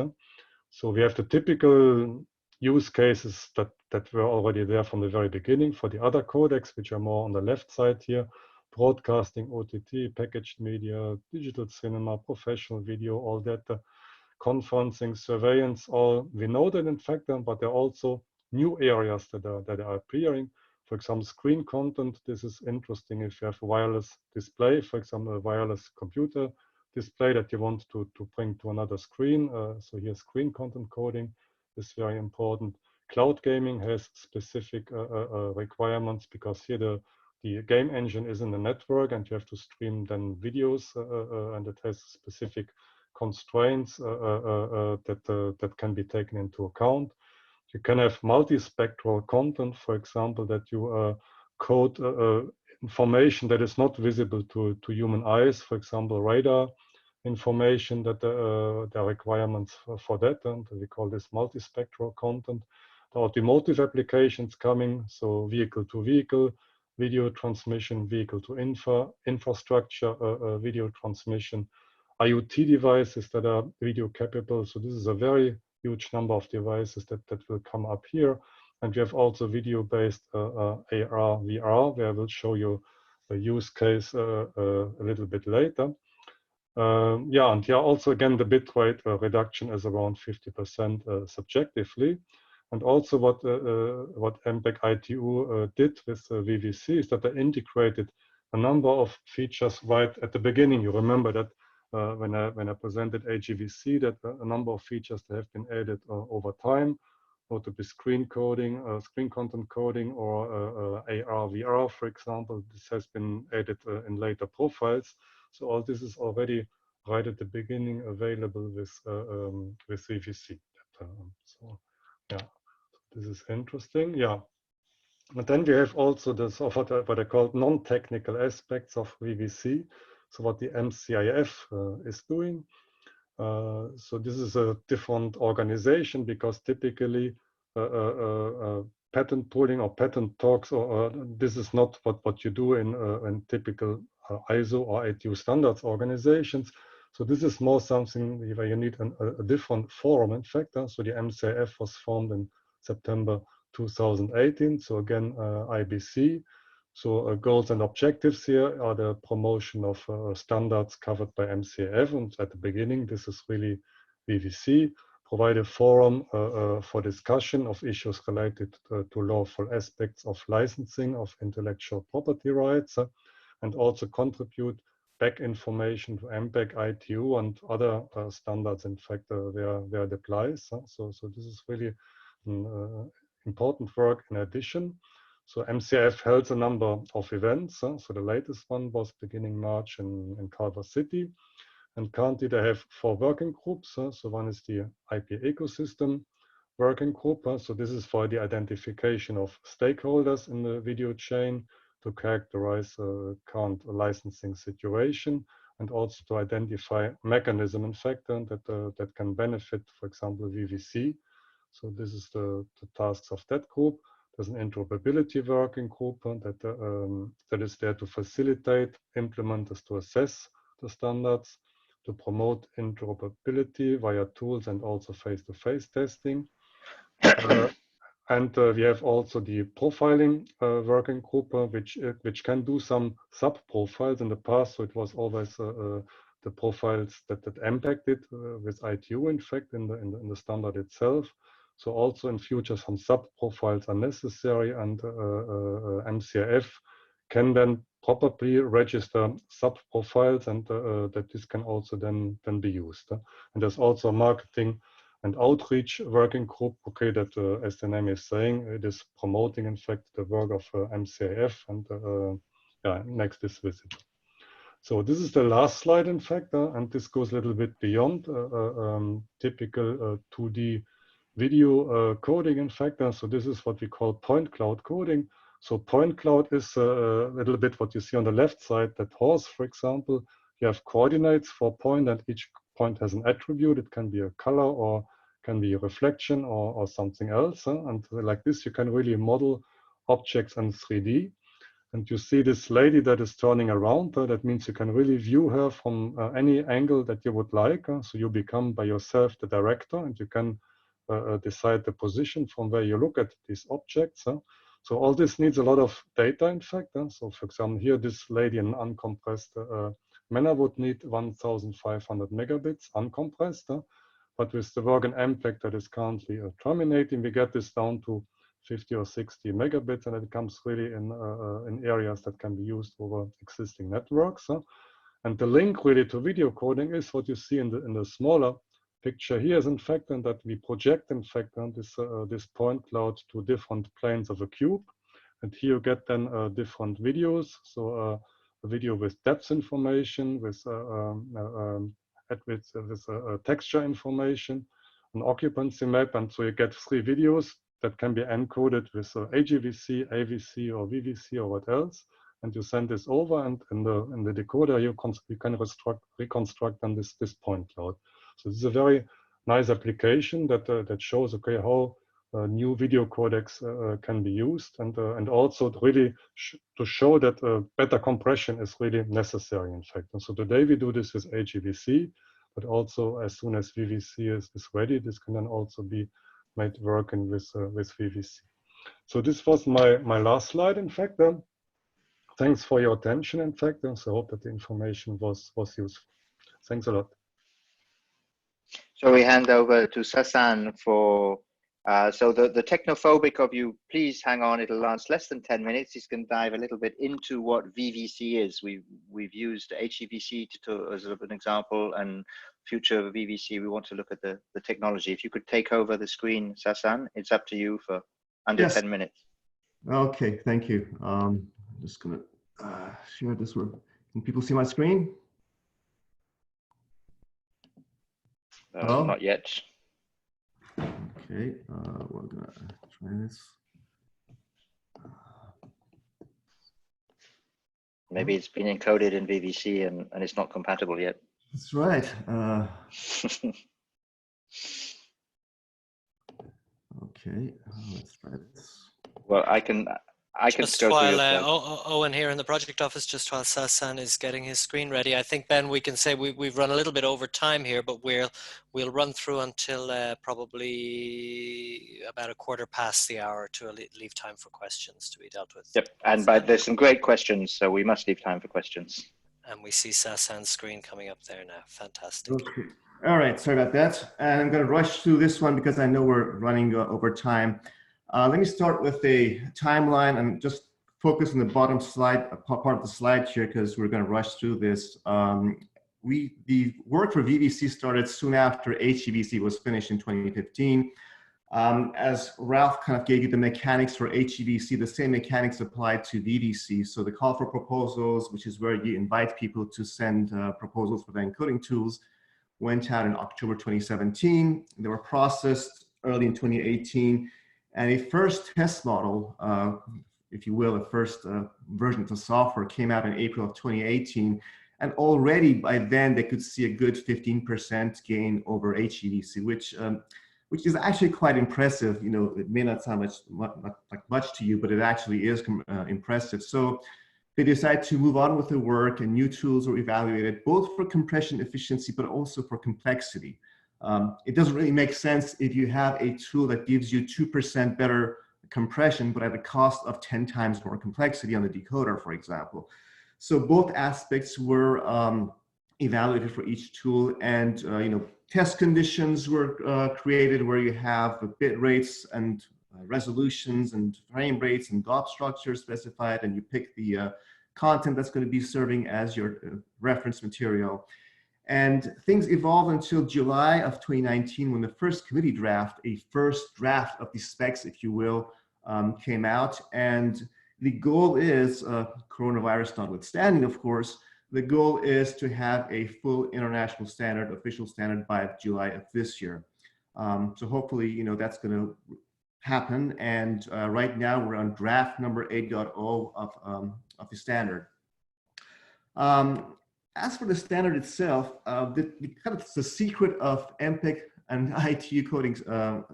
So we have the typical use cases that were already there from the very beginning for the other codecs, which are more on the left side here: broadcasting, OTT, packaged media, digital cinema, professional video, all that, conferencing, surveillance, all we know that, in fact, but there are also new areas that are appearing. For example, screen content. This is interesting if you have a wireless display, for example, a wireless computer display that you want to bring to another screen. So here screen content coding is very important. Cloud gaming has specific requirements, because here the game engine is in the network and you have to stream then videos, and it has specific constraints that can be taken into account. You can have multispectral content, for example, that you code information that is not visible to human eyes, for example, radar information, that there are requirements for that, and we call this multispectral content. The automotive applications coming, so vehicle to vehicle video transmission, vehicle to infrastructure video transmission, IoT devices that are video capable. So this is a very huge number of devices that will come up here. And we have also video-based AR, VR, where I will show you a use case a little bit later. Yeah, and here also again the bitrate reduction is around 50% subjectively. And also what MPEG ITU did with VVC is that they integrated a number of features right at the beginning. You remember that when I presented HEVC, that a number of features that have been added over time, notably screen coding, screen content coding, or AR, VR, for example. This has been added in later profiles. So all this is already right at the beginning available with VVC. So yeah, this is interesting. Yeah. And then we have also this what I call non-technical aspects of VVC. So what the MCIF is doing. So this is a different organization, because typically patent pooling or patent talks, or this is not what you do in typical ISO or ATU standards organizations. So this is more something where you need a different forum, in fact. So the MCIF was formed in September 2018. So again, IBC. So goals and objectives here are the promotion of standards covered by MCIF. And at the beginning, this is really VVC. Provide a forum for discussion of issues related to lawful aspects of licensing of intellectual property rights, and also contribute back information to MPEG, ITU, and other standards, in fact, where it applies. So this is really important work in addition. So MCIF held a number of events. So the latest one was beginning March in Culver City. And currently they have 4 working groups. So one is the IP ecosystem working group. So this is for the identification of stakeholders in the video chain to characterize current licensing situation, and also to identify mechanism, in fact, that can benefit, for example, VVC. So this is the tasks of that group. There's an interoperability working group that is there to facilitate, implement, to assess the standards, to promote interoperability via tools and also face-to-face testing. And we have also the profiling working group, which can do some sub-profiles. In the past, so it was always the profiles that impacted with ITU, in fact, in the standard itself. So also in future, some sub-profiles are necessary, and MCIF can then properly register sub-profiles, and that this can also then be used. And there's also marketing and outreach working group, okay, that as the name is saying, it is promoting, in fact, the work of MCIF, and yeah, next is visible. So this is the last slide, in fact, and this goes a little bit beyond typical 2D video coding, in fact. So this is what we call point cloud coding. So point cloud is a little bit what you see on the left side, that horse, for example. You have coordinates for point, and each point has an attribute. It can be a color, or can be a reflection, or something else. And like this, you can really model objects in 3D. And you see this lady that is turning around. That means you can really view her from any angle that you would like. So you become by yourself the director, and you can decide the position from where you look at these objects. So all this needs a lot of data, in fact. So for example, here, this lady in an uncompressed manner would need 1,500 megabits uncompressed. But with the work in MPEG that is currently terminating, we get this down to 50 or 60 megabits, and it comes really in areas that can be used over existing networks. And the link really to video coding is what you see in the smaller picture here, is in fact, and that we project, in fact, this point cloud to different planes of a cube. And here you get then different videos. So a video with depth information, with texture information, an occupancy map, and so you get 3 videos that can be encoded with HEVC, AVC, or VVC, or what else, and you send this over, and in the decoder you can reconstruct then this point cloud. So this is a very nice application that shows, okay, how new video codecs can be used, and also really to show that better compression is really necessary, in fact. And so today we do this with HEVC, but also as soon as VVC is ready, this can then also be made working with VVC. So this was my last slide, in fact. Thanks for your attention, in fact, and so I hope that the information was useful. Thanks a lot. So we hand over to Sassan for, so the technophobic of you, please hang on, it'll last less than 10 minutes. He's going to dive a little bit into what VVC is. We've used HEVC as an example, and future VVC, we want to look at the technology. If you could take over the screen, Sassan, it's up to you for under 10 minutes. Okay, thank you. I'm just going to share this work. Can people see my screen? Not yet. Okay, we're going to try this. Maybe it's been encoded in VVC and it's not compatible yet. That's right. Okay, let's try this. Well, I can just go while Owen here in the project office, just while Sassan is getting his screen ready, I think, Ben, we can say we've run a little bit over time here, but we'll run through until probably about 1/4 the hour to leave time for questions to be dealt with. Yep, and there's some great questions, so we must leave time for questions. And we see Sassan's screen coming up there now. Fantastic. Okay. All right, sorry about that. And I'm going to rush through this one because I know we're running over time. Let me start with a timeline and just focus on the bottom slide, part of the slide here, because we're going to rush through this. The work for VVC started soon after HEVC was finished in 2015. As Ralf kind of gave you the mechanics for HEVC, the same mechanics apply to VVC. So the call for proposals, which is where you invite people to send proposals for the encoding tools, went out in October 2017. They were processed early in 2018. And a first test model, if you will, a first version of the software came out in April of 2018. And already by then they could see a good 15% gain over HEVC, which which is actually quite impressive. You know, it may not sound like much to you, but it actually is impressive. So they decided to move on with the work, and new tools were evaluated, both for compression efficiency, but also for complexity. It doesn't really make sense if you have a tool that gives you 2% better compression, but at the cost of 10 times more complexity on the decoder, for example. So both aspects were evaluated for each tool, and you know, test conditions were created where you have bit rates and resolutions and frame rates and DOP structures specified, and you pick the content that's going to be serving as your reference material. And things evolved until July of 2019, when the first committee draft, a first draft of the specs, if you will, came out. And the goal is, coronavirus notwithstanding, of course, the goal is to have a full international standard, official standard, by July of this year. So hopefully, you know, that's going to happen. And right now we're on draft number 8.0 of the standard. As for the standard itself, the secret of MPEG and ITU coding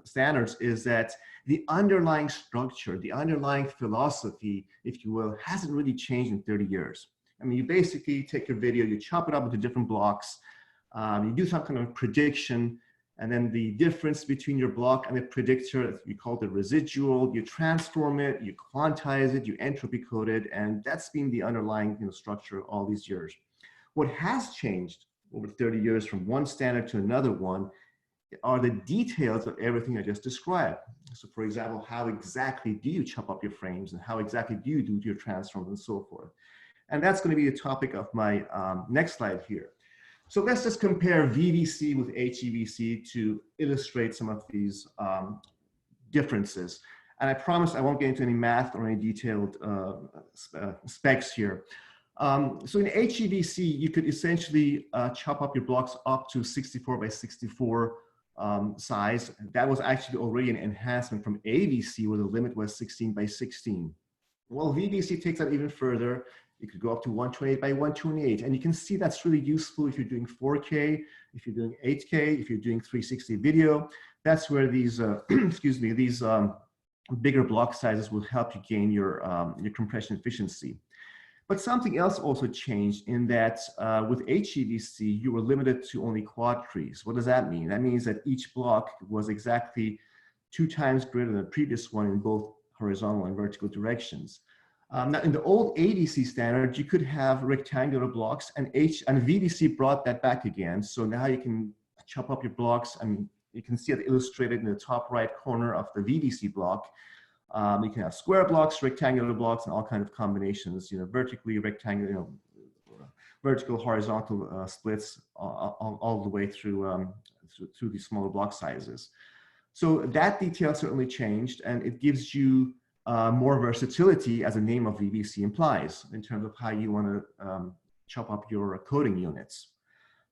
standards is that the underlying structure, the underlying philosophy, if you will, hasn't really changed in 30 years. I mean, you basically take your video, you chop it up into different blocks, you do some kind of prediction, and then the difference between your block and the predictor, we call the residual, you transform it, you quantize it, you entropy code it, and that's been the underlying, you know, structure all these years. What has changed over 30 years from one standard to another one are the details of everything I just described. So for example, how exactly do you chop up your frames, and how exactly do you do your transforms and so forth? And that's going to be the topic of my next slide here. So let's just compare VVC with HEVC to illustrate some of these differences. And I promise I won't get into any math or any detailed specs here. So in HEVC, you could essentially chop up your blocks up to 64 by 64 size. That was actually already an enhancement from AVC, where the limit was 16 by 16. Well, VVC takes that even further. You could go up to 128 by 128. And you can see that's really useful if you're doing 4K, if you're doing 8K, if you're doing 360 video. That's where these, excuse me, these bigger block sizes will help you gain your compression efficiency. But something else also changed in that with HEVC, you were limited to only quad trees. What does that mean? That means that each block was exactly 2 times greater than the previous one in both horizontal and vertical directions. Now, in the old ADC standard, you could have rectangular blocks, and VVC brought that back again. So now you can chop up your blocks, and you can see it illustrated in the top right corner of the VVC block. You can have square blocks, rectangular blocks, and all kinds of combinations, you know, vertically, rectangular, you know, vertical, horizontal splits, all the way through these smaller block sizes. So that detail certainly changed, and it gives you more versatility, as the name of VVC implies, in terms of how you want to chop up your coding units.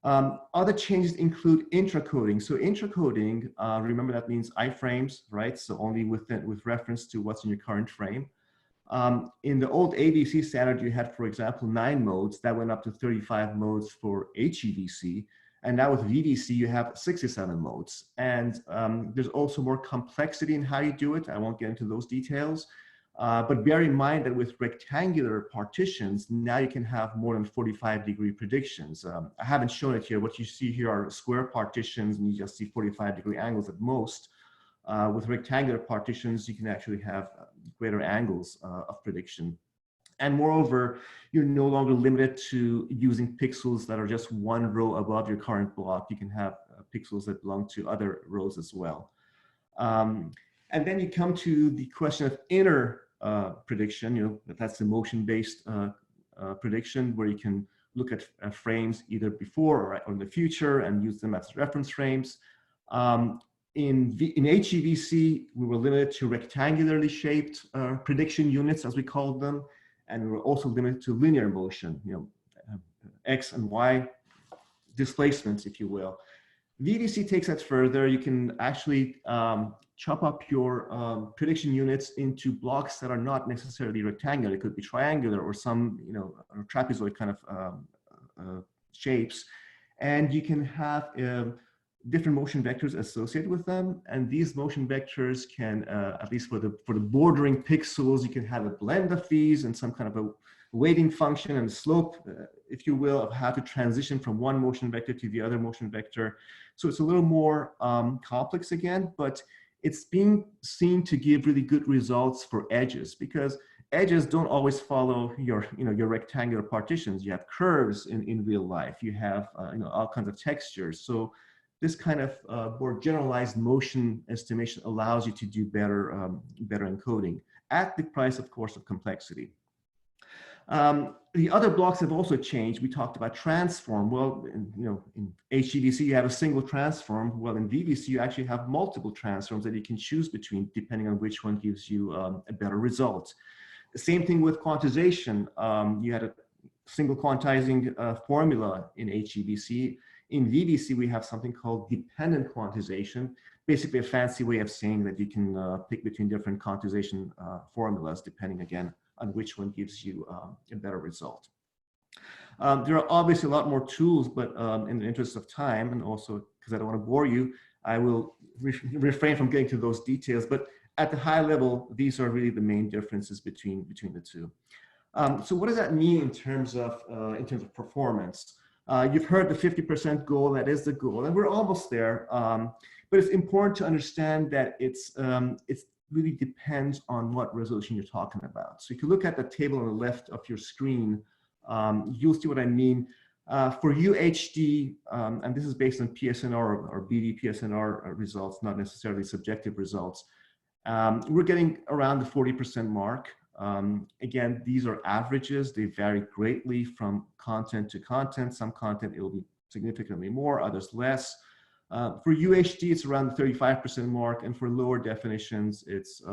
Other changes include intracoding. So intracoding, remember that means iframes, right? So only with reference to what's in your current frame. In the old AVC standard, you had, for example, 9 modes. That went up to 35 modes for HEVC. And now with VVC, you have 67 modes. And there's also more complexity in how you do it. I won't get into those details. But bear in mind that with rectangular partitions, now you can have more than 45-degree predictions. I haven't shown it here. What you see here are square partitions, and you just see 45-degree angles at most. With rectangular partitions, you can actually have greater angles of prediction. And moreover, you're no longer limited to using pixels that are just 1 row above your current block. You can have pixels that belong to other rows as well. And then you come to the question of inner prediction. You know, that's the motion-based prediction, where you can look at frames either before or in the future and use them as reference frames. In HEVC, we were limited to rectangularly shaped prediction units, as we called them, and we were also limited to linear motion, you know, X and Y displacements, if you will. VVC takes that further. You can actually chop up your prediction units into blocks that are not necessarily rectangular. It could be triangular or some, you know, trapezoid kind of shapes. And you can have different motion vectors associated with them, and these motion vectors can, at least for the bordering pixels, you can have a blend of these and some kind of a weighting function and slope, if you will, of how to transition from one motion vector to the other motion vector. So it's a little more complex again, but it's being seen to give really good results for edges, because edges don't always follow your rectangular partitions. You have curves in real life. You have all kinds of textures. So this kind of more generalized motion estimation allows you to do better encoding at the price, of course, of complexity. The other blocks have also changed. We talked about transform. Well, in HEVC, you have a single transform. Well, in VVC, you actually have multiple transforms that you can choose between, depending on which one gives you a better result. The same thing with quantization. You had a single quantizing formula in HEVC. In VVC, we have something called dependent quantization, basically a fancy way of saying that you can pick between different quantization formulas, depending, again, on which one gives you a better result. There are obviously a lot more tools, but in the interest of time, and also because I don't want to bore you, I will refrain from getting to those details. But at the high level, these are really the main differences between the two. So what does that mean in terms of performance? You've heard the 50% goal. That is the goal, and we're almost there. But it's important to understand that it's really depends on what resolution you're talking about. So if you look at the table on the left of your screen, you'll see what I mean. For UHD, and this is based on PSNR or BD PSNR results, not necessarily subjective results, we're getting around the 40% mark. Again, these are averages. They vary greatly from content to content. Some content, it will be significantly more, others less. For UHD, it's around the 35% mark, and for lower definitions, it's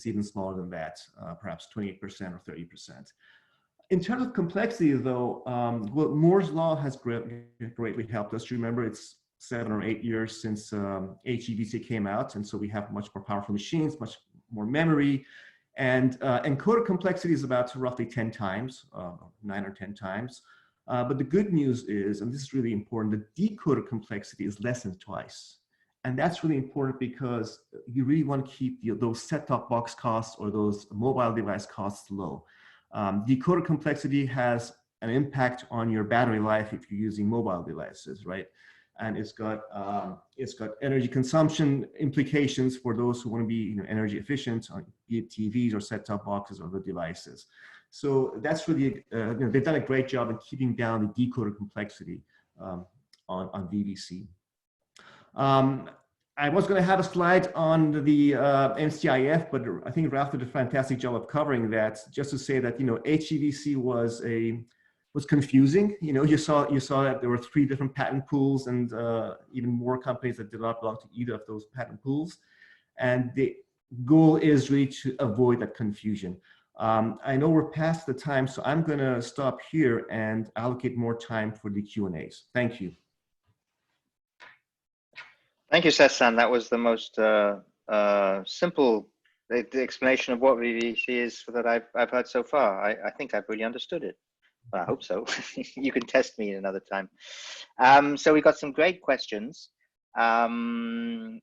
even smaller than that, perhaps 28% or 30%. In terms of complexity, though, well, Moore's law has greatly helped us. Remember, it's 7 or 8 years since HEVC came out, and so we have much more powerful machines, much more memory, and encoder complexity is about roughly 10 times, 9 or 10 times. But the good news is, and this is really important, the decoder complexity is less than twice. And that's really important because you really want to keep those set-top box costs or those mobile device costs low. Decoder complexity has an impact on your battery life if you're using mobile devices, right? And it's got energy consumption implications for those who want to be energy efficient, be it TVs or set-top boxes or the devices. So that's really, they've done a great job in keeping down the decoder complexity on VVC. I was going to have a slide on the NCIF, but I think Ralf did a fantastic job of covering that. Just to say that HEVC was confusing. You saw that there were 3 different patent pools and even more companies that did not belong to either of those patent pools. And the goal is really to avoid that confusion. I know we're past the time, so I'm going to stop here and allocate more time for the Q&As. Thank you. Thank you, Sassan. That was the most simple explanation of what VVC is that I've heard so far. I think I've really understood it. Well, I hope so. You can test me another time. So we got some great questions. I'll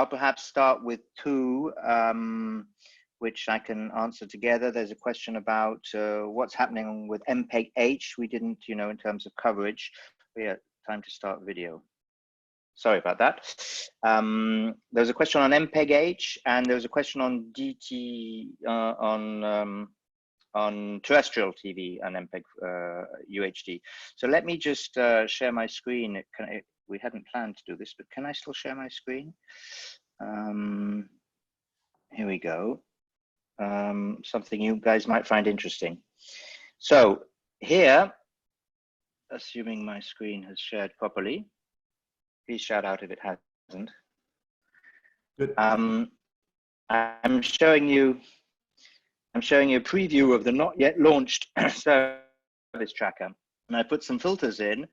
perhaps start with 2. Which I can answer together. There's a question about what's happening with MPEG-H. We didn't, in terms of coverage. Yeah, time to start video. Sorry about that. There's a question on MPEG-H, and there's a question on DT on terrestrial TV and MPEG UHD. So let me just share my screen. We hadn't planned to do this, but can I still share my screen? Here we go. Something you guys might find interesting. So here, assuming my screen has shared properly, please shout out if it hasn't. Good. I'm showing you a preview of the not yet launched service tracker, and I put some filters in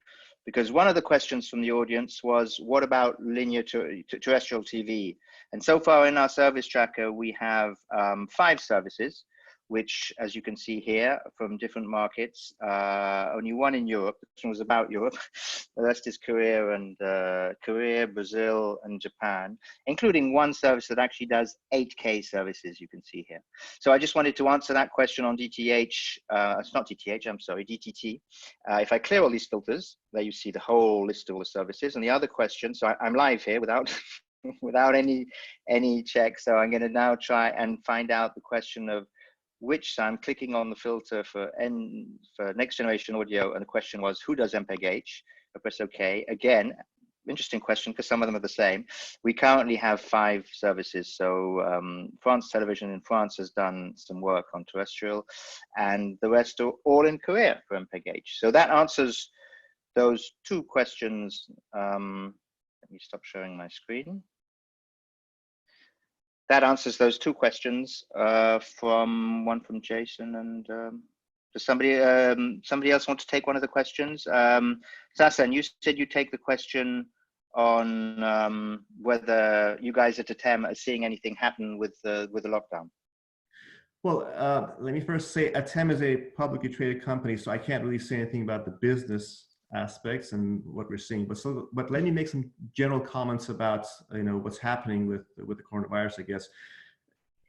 because one of the questions from the audience was, what about linear terrestrial TV? And so far in our service tracker, we have 5 services. which, as you can see here, from different markets, only one in Europe. This one was about Europe. The rest is Korea, Brazil, and Japan, including one service that actually does 8K services, you can see here. So I just wanted to answer that question on DTH. It's not DTH, I'm sorry, DTT. If I clear all these filters, there you see the whole list of all the services. And the other question, so I'm live here without without any check. So I'm going to now try and find out the question of which, so I'm clicking on the filter for next generation audio, and the question was, who does MPEG-H? I press OK. Again, interesting question, because some of them are the same. We currently have 5 services. So France Television in France has done some work on terrestrial, and the rest are all in Korea for MPEG-H. So that answers those 2 questions. Let me stop sharing my screen. That answers those 2 questions. One from Jason, and does somebody else want to take one of the questions? Sassan, you said you take the question on whether you guys at ATEME are seeing anything happen with the lockdown. Well, let me first say ATEME is a publicly traded company, so I can't really say anything about the business aspects and what we're seeing. But let me make some general comments about what's happening with the coronavirus. I guess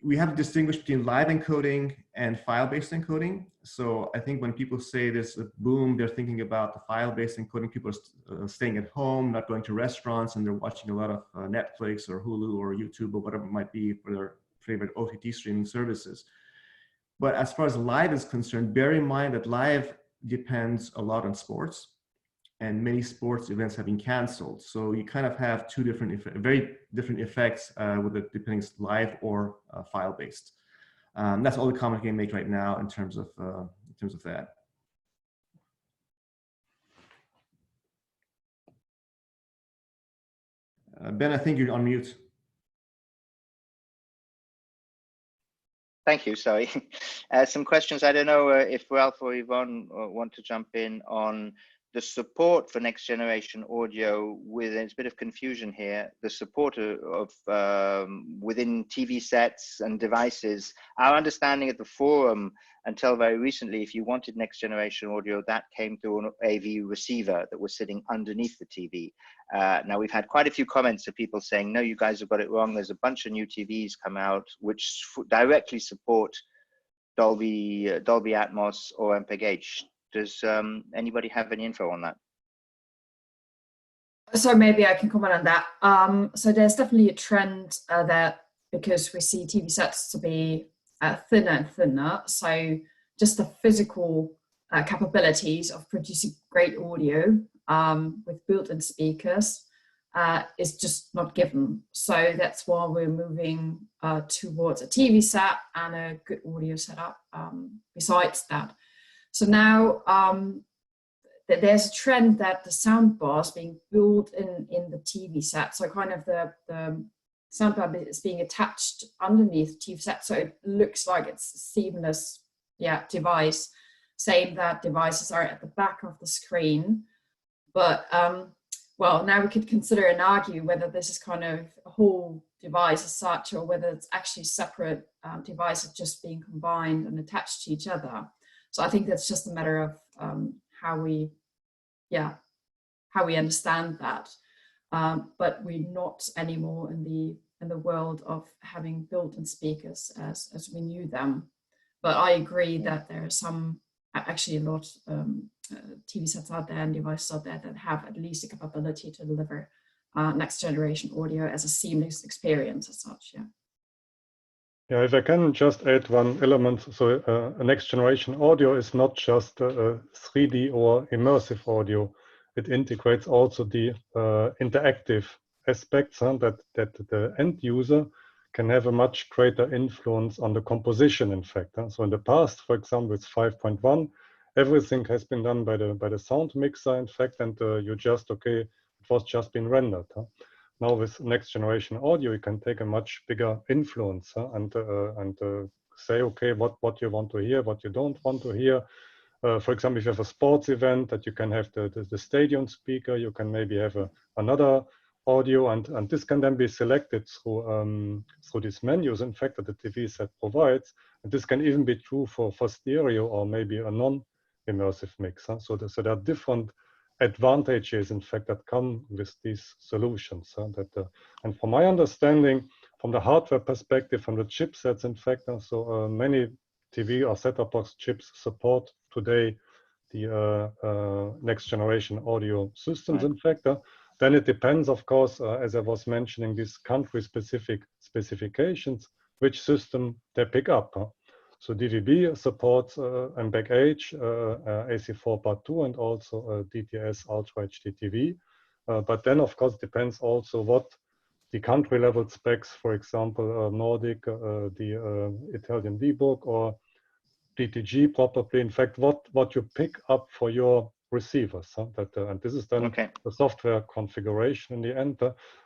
we have to distinguish between live encoding and file-based encoding. So I think when people say there's a boom, they're thinking about the file-based encoding. People are staying at home, not going to restaurants, and they're watching a lot of Netflix or Hulu or YouTube or whatever it might be for their favorite OTT streaming services. But as far as live is concerned, bear in mind that live depends a lot on sports, and many sports events have been canceled. So you kind of have 2 different, very different effects with it, depending if it's live or file-based. That's all the comment I can make right now in terms of that. Ben, I think you're on mute. Thank you, sorry. Some questions. I don't know if Ralf or Yvonne want to jump in on the support for next generation audio. There's a bit of confusion here. The support of within TV sets and devices. Our understanding at the forum until very recently, if you wanted next generation audio, that came through an AV receiver that was sitting underneath the TV. Now we've had quite a few comments of people saying, no, you guys have got it wrong. There's a bunch of new TVs come out which directly support Dolby Atmos or MPEG-H. Does anybody have any info on that? So maybe I can comment on that. So there's definitely a trend that, because we see TV sets to be thinner and thinner, so just the physical capabilities of producing great audio with built-in speakers is just not given. So that's why we're moving towards a TV set and a good audio setup besides that. So now there's a trend that the sound bar is being built in the TV set. So kind of the sound bar is being attached underneath the TV set. So it looks like it's a seamless device. Same that devices are at the back of the screen. But well, now we could consider and argue whether this is kind of a whole device as such, or whether it's actually separate devices just being combined and attached to each other. So I think that's just a matter of how we understand that. But we're not anymore in the world of having built-in speakers as we knew them. But I agree that there are some, actually a lot TV sets out there and devices out there that have at least the capability to deliver next generation audio as a seamless experience as such. Yeah, if I can just add one element. So a next generation audio is not just 3D or immersive audio. It integrates also the interactive aspects, that the end user can have a much greater influence on the composition, in fact. So in the past, for example, with 5.1, everything has been done by the sound mixer, in fact, and you just, it was just been rendered. Now with next generation audio, you can take a much bigger influence and say, okay, what you want to hear, what you don't want to hear. For example, if you have a sports event, that you can have the stadium speaker, you can maybe have another audio, and this can then be selected through these menus, in fact, that the TV set provides. And this can even be true for stereo or maybe a non-immersive mix. Huh? So there are different advantages, in fact, that come with these solutions. Huh? And from my understanding, from the hardware perspective, from the chipsets, in fact, so many TV or set-top box chips support today the next generation audio systems, in fact. Then it depends, of course, as I was mentioning, these country-specific specifications, which system they pick up. So DVB supports MPEG-H, AC4 Part 2, and also DTS Ultra HDTV. But then, of course, depends also what the country-level specs, for example, Nordic, the Italian D-Book, or DTG probably, in fact, what you pick up for your receivers. And this is then the software configuration in the end.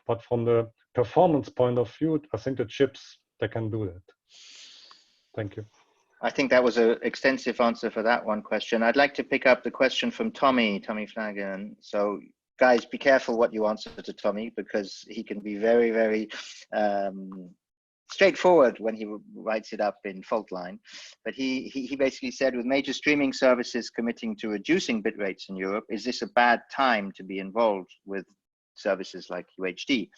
But from the performance point of view, I think the chips, they can do that. Thank you. I think that was an extensive answer for that one question. I'd like to pick up the question from Tommy Flanagan. So guys, be careful what you answer to Tommy, because he can be very, very straightforward when he writes it up in fault line. But he basically said, with major streaming services committing to reducing bit rates in Europe, is this a bad time to be involved with services like UHD?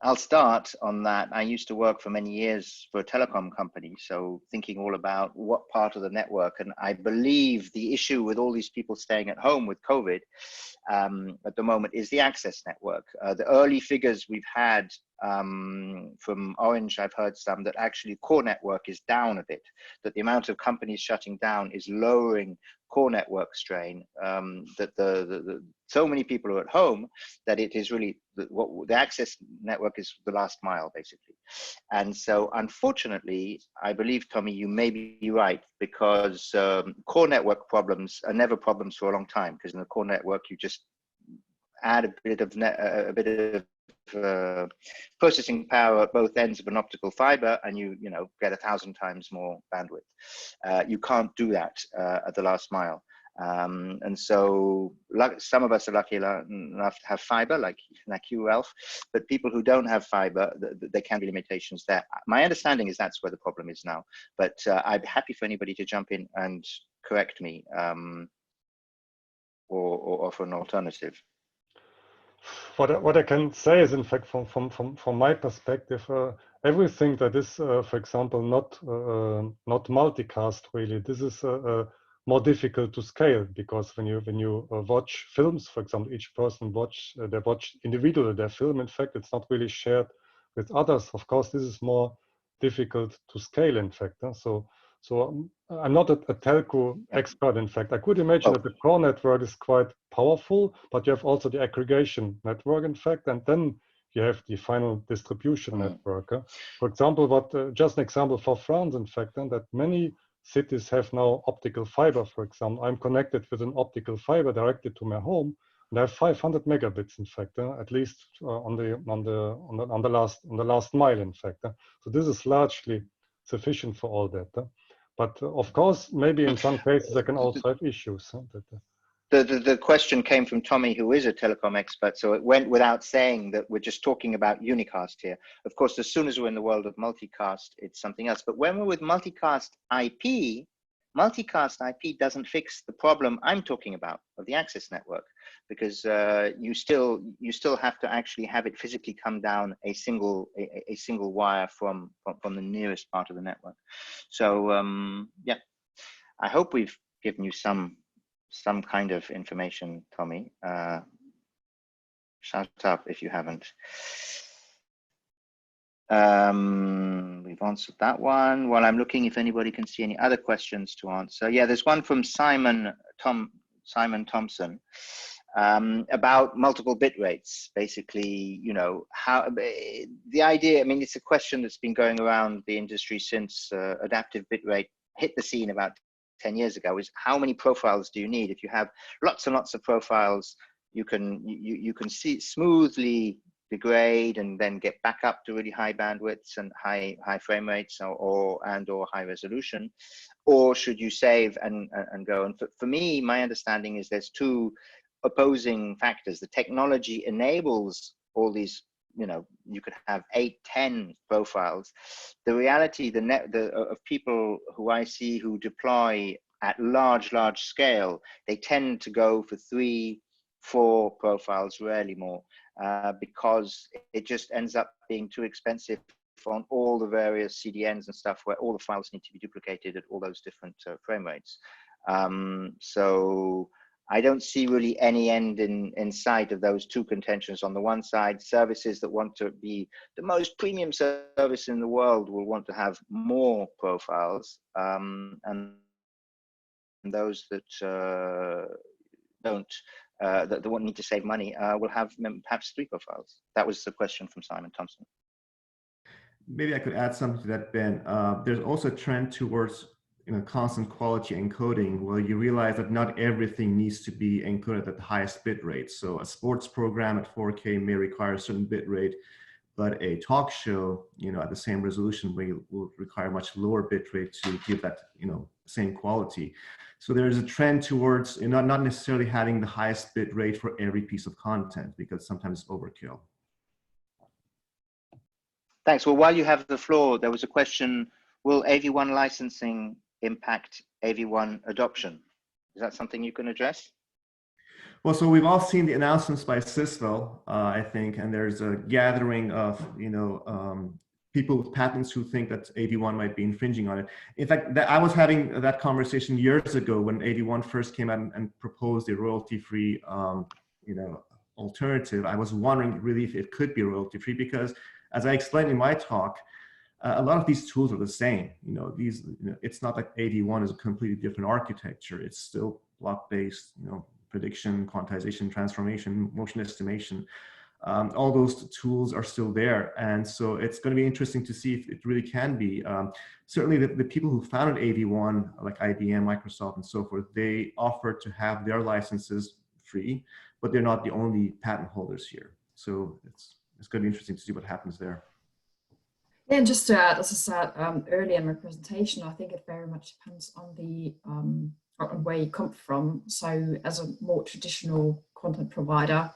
I'll start on that. I used to work for many years for a telecom company, so thinking all about what part of the network. And I believe the issue with all these people staying at home with COVID at the moment is the access network. The early figures we've had from Orange, I've heard some, that actually core network is down a bit, that the amount of companies shutting down is lowering core network strain, that so many people are at home that it is really the access network is the last mile, basically. And so unfortunately, I believe, Tommy, you may be right, because core network problems are never problems for a long time, because in the core network you just add a bit of processing power at both ends of an optical fiber, and you get 1,000 times more bandwidth. You can't do that at the last mile. And so some of us are lucky enough to have fiber, like you, Ralf, but people who don't have fiber, there can be limitations there. My understanding is that's where the problem is now, but I'd be happy for anybody to jump in and correct me or offer an alternative. What I can say is, in fact, from my perspective, everything that is, for example, not multicast, really, this is more difficult to scale, because when you watch films, for example, each person they watch individually their film. In fact, it's not really shared with others. Of course, this is more difficult to scale, in fact. So I'm not a telco expert, in fact. I could imagine that the core network is quite powerful, but you have also the aggregation network, in fact, and then you have the final distribution network. For example, just an example for France, in fact, that many cities have now optical fiber, for example. I'm connected with an optical fiber directly to my home, and I have 500 megabits, in fact, at least on the last mile, in fact. So this is largely sufficient for all that. But of course, maybe in some cases I can also have issues. The question came from Tommy, who is a telecom expert, so it went without saying that we're just talking about unicast here. Of course, as soon as we're in the world of multicast, it's something else. But when we're with multicast IP doesn't fix the problem I'm talking about of the access network, because you still have to actually have it physically come down a single wire from the nearest part of the network. So yeah, I hope we've given you some kind of information, Tommy. Shout up if you haven't. We've answered that one. While I'm looking if anybody can see any other questions to answer. Yeah, there's one from Simon Thompson about multiple bit rates. Basically, how the idea, I mean, it's a question that's been going around the industry since adaptive bit rate hit the scene about 10 years ago, is how many profiles do you need? If you have lots and lots of profiles, you can see smoothly degrade and then get back up to really high bandwidths and high frame rates or high resolution, or should you save and go? And for me, my understanding is there's two opposing factors. The technology enables all these, you could have 8, 10 profiles. The reality, of people who I see who deploy at large scale, they tend to go for 3, 4 profiles, rarely more, because it just ends up being too expensive on all the various CDNs and stuff where all the files need to be duplicated at all those different frame rates. So I don't see really any end in sight of those two contentions. On the one side, services that want to be the most premium service in the world will want to have more profiles, and those that don't, that won't need to save money, will have perhaps 3 profiles. That was the question from Simon Thompson. Maybe I could add something to that, Ben. There's also a trend towards constant quality encoding, where you realize that not everything needs to be encoded at the highest bit rate. So a sports program at 4K may require a certain bit rate, but a talk show, at the same resolution will require much lower bit rate to give that, same quality. So there's a trend towards not necessarily having the highest bit rate for every piece of content, because sometimes it's overkill. Thanks. Well, while you have the floor, there was a question: will AV1 licensing impact AV1 adoption? Is that something you can address? Well, so we've all seen the announcements by Cisco, I think, and there's a gathering of people with patents who think that AV1 might be infringing on it. In fact, I was having that conversation years ago when AV1 first came out and proposed a royalty-free, alternative. I was wondering really if it could be royalty-free, because as I explained in my talk, a lot of these tools are the same. It's not like AV1 is a completely different architecture. It's still block-based, prediction, quantization, transformation, motion estimation. All those tools are still there. And so it's going to be interesting to see if it really can be. Certainly the people who founded AV1, like IBM, Microsoft, and so forth, they offer to have their licenses free, but they're not the only patent holders here. So it's going to be interesting to see what happens there. Yeah, and just to add, as I said earlier in my presentation, I think it very much depends on the on where you come from. So as a more traditional content provider,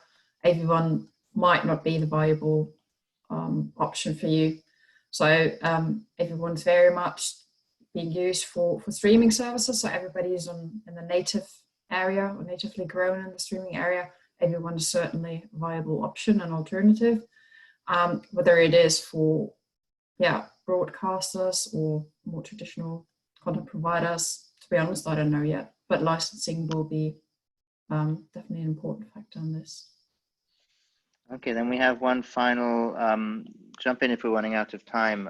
AV1 might not be the viable option for you. So AV1 is very much being used for streaming services. So everybody is in the native area or natively grown in the streaming area. AV1 is certainly a viable option and alternative. Whether it is for broadcasters or more traditional content providers, to be honest, I don't know yet, but licensing will be definitely an important factor in this. Okay, then we have one final, jump in if we're running out of time,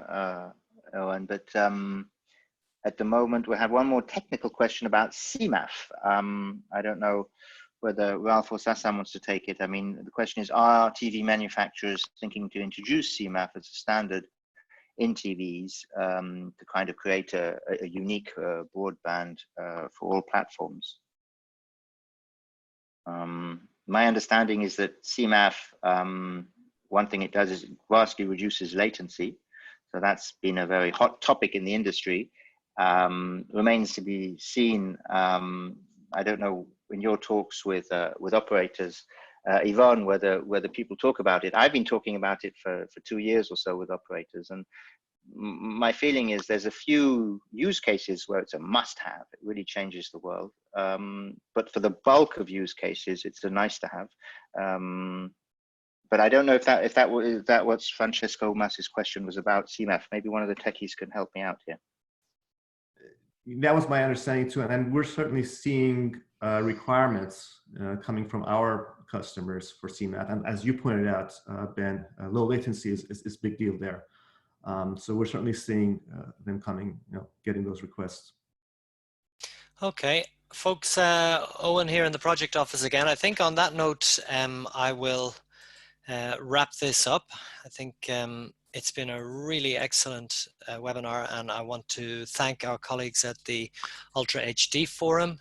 Owen, but at the moment we have one more technical question about CMAF. I don't know whether Ralf or Sassan wants to take it. I mean, the question is, are TV manufacturers thinking to introduce CMAF as a standard in TVs to kind of create a unique broadband for all platforms? My understanding is that CMAF, one thing it does is it vastly reduces latency. So that's been a very hot topic in the industry. Remains to be seen. I don't know, in your talks with operators, Yvonne, whether people talk about it. I've been talking about it for 2 years or so with operators, and my feeling is there's a few use cases where it's a must-have. It really changes the world. But for the bulk of use cases, it's a nice-to-have. But I don't know if that what Francesco Massi's question was about, CMAF. Maybe one of the techies can help me out here. That was my understanding too, and we're certainly seeing requirements coming from our customers for CMAF. And as you pointed out, Ben, low latency is a big deal there. So we're certainly seeing them coming, getting those requests. Okay, folks, Owen here in the project office again. I think on that note, I will wrap this up. I think it's been a really excellent webinar, and I want to thank our colleagues at the Ultra HD Forum.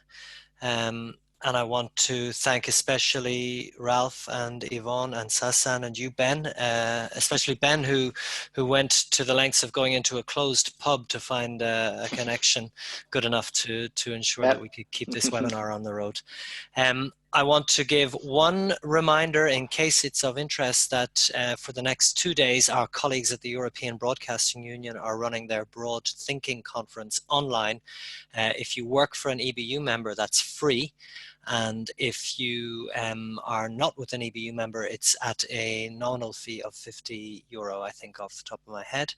And I want to thank especially Ralf and Yvonne and Sassan and you, Ben, especially Ben, who went to the lengths of going into a closed pub to find a connection good enough to ensure that we could keep this webinar on the road. I want to give one reminder in case it's of interest that for the next 2 days, our colleagues at the European Broadcasting Union are running their Broad Thinking Conference online. If you work for an EBU member, that's free. And if you are not with an EBU member, it's at a nominal fee of €50, I think, off the top of my head.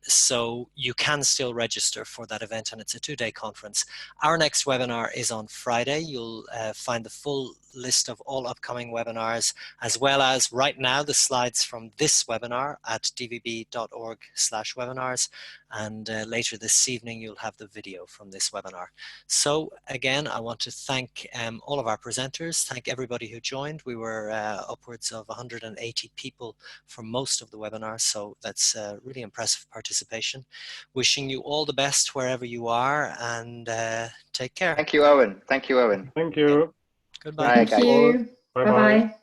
So you can still register for that event, and it's a 2-day conference. Our next webinar is on Friday. You'll find the full list of all upcoming webinars, as well as right now the slides from this webinar at dvb.org/webinars. And later this evening, you'll have the video from this webinar. So again, I want to thank all of our presenters, thank everybody who joined. We were upwards of 180 people for most of the webinar, so that's really impressive participation. Wishing you all the best wherever you are, and take care. Thank you, Owen. Thank you, Owen. Thank you. Goodbye. Thank you. Bye-bye. Bye-bye.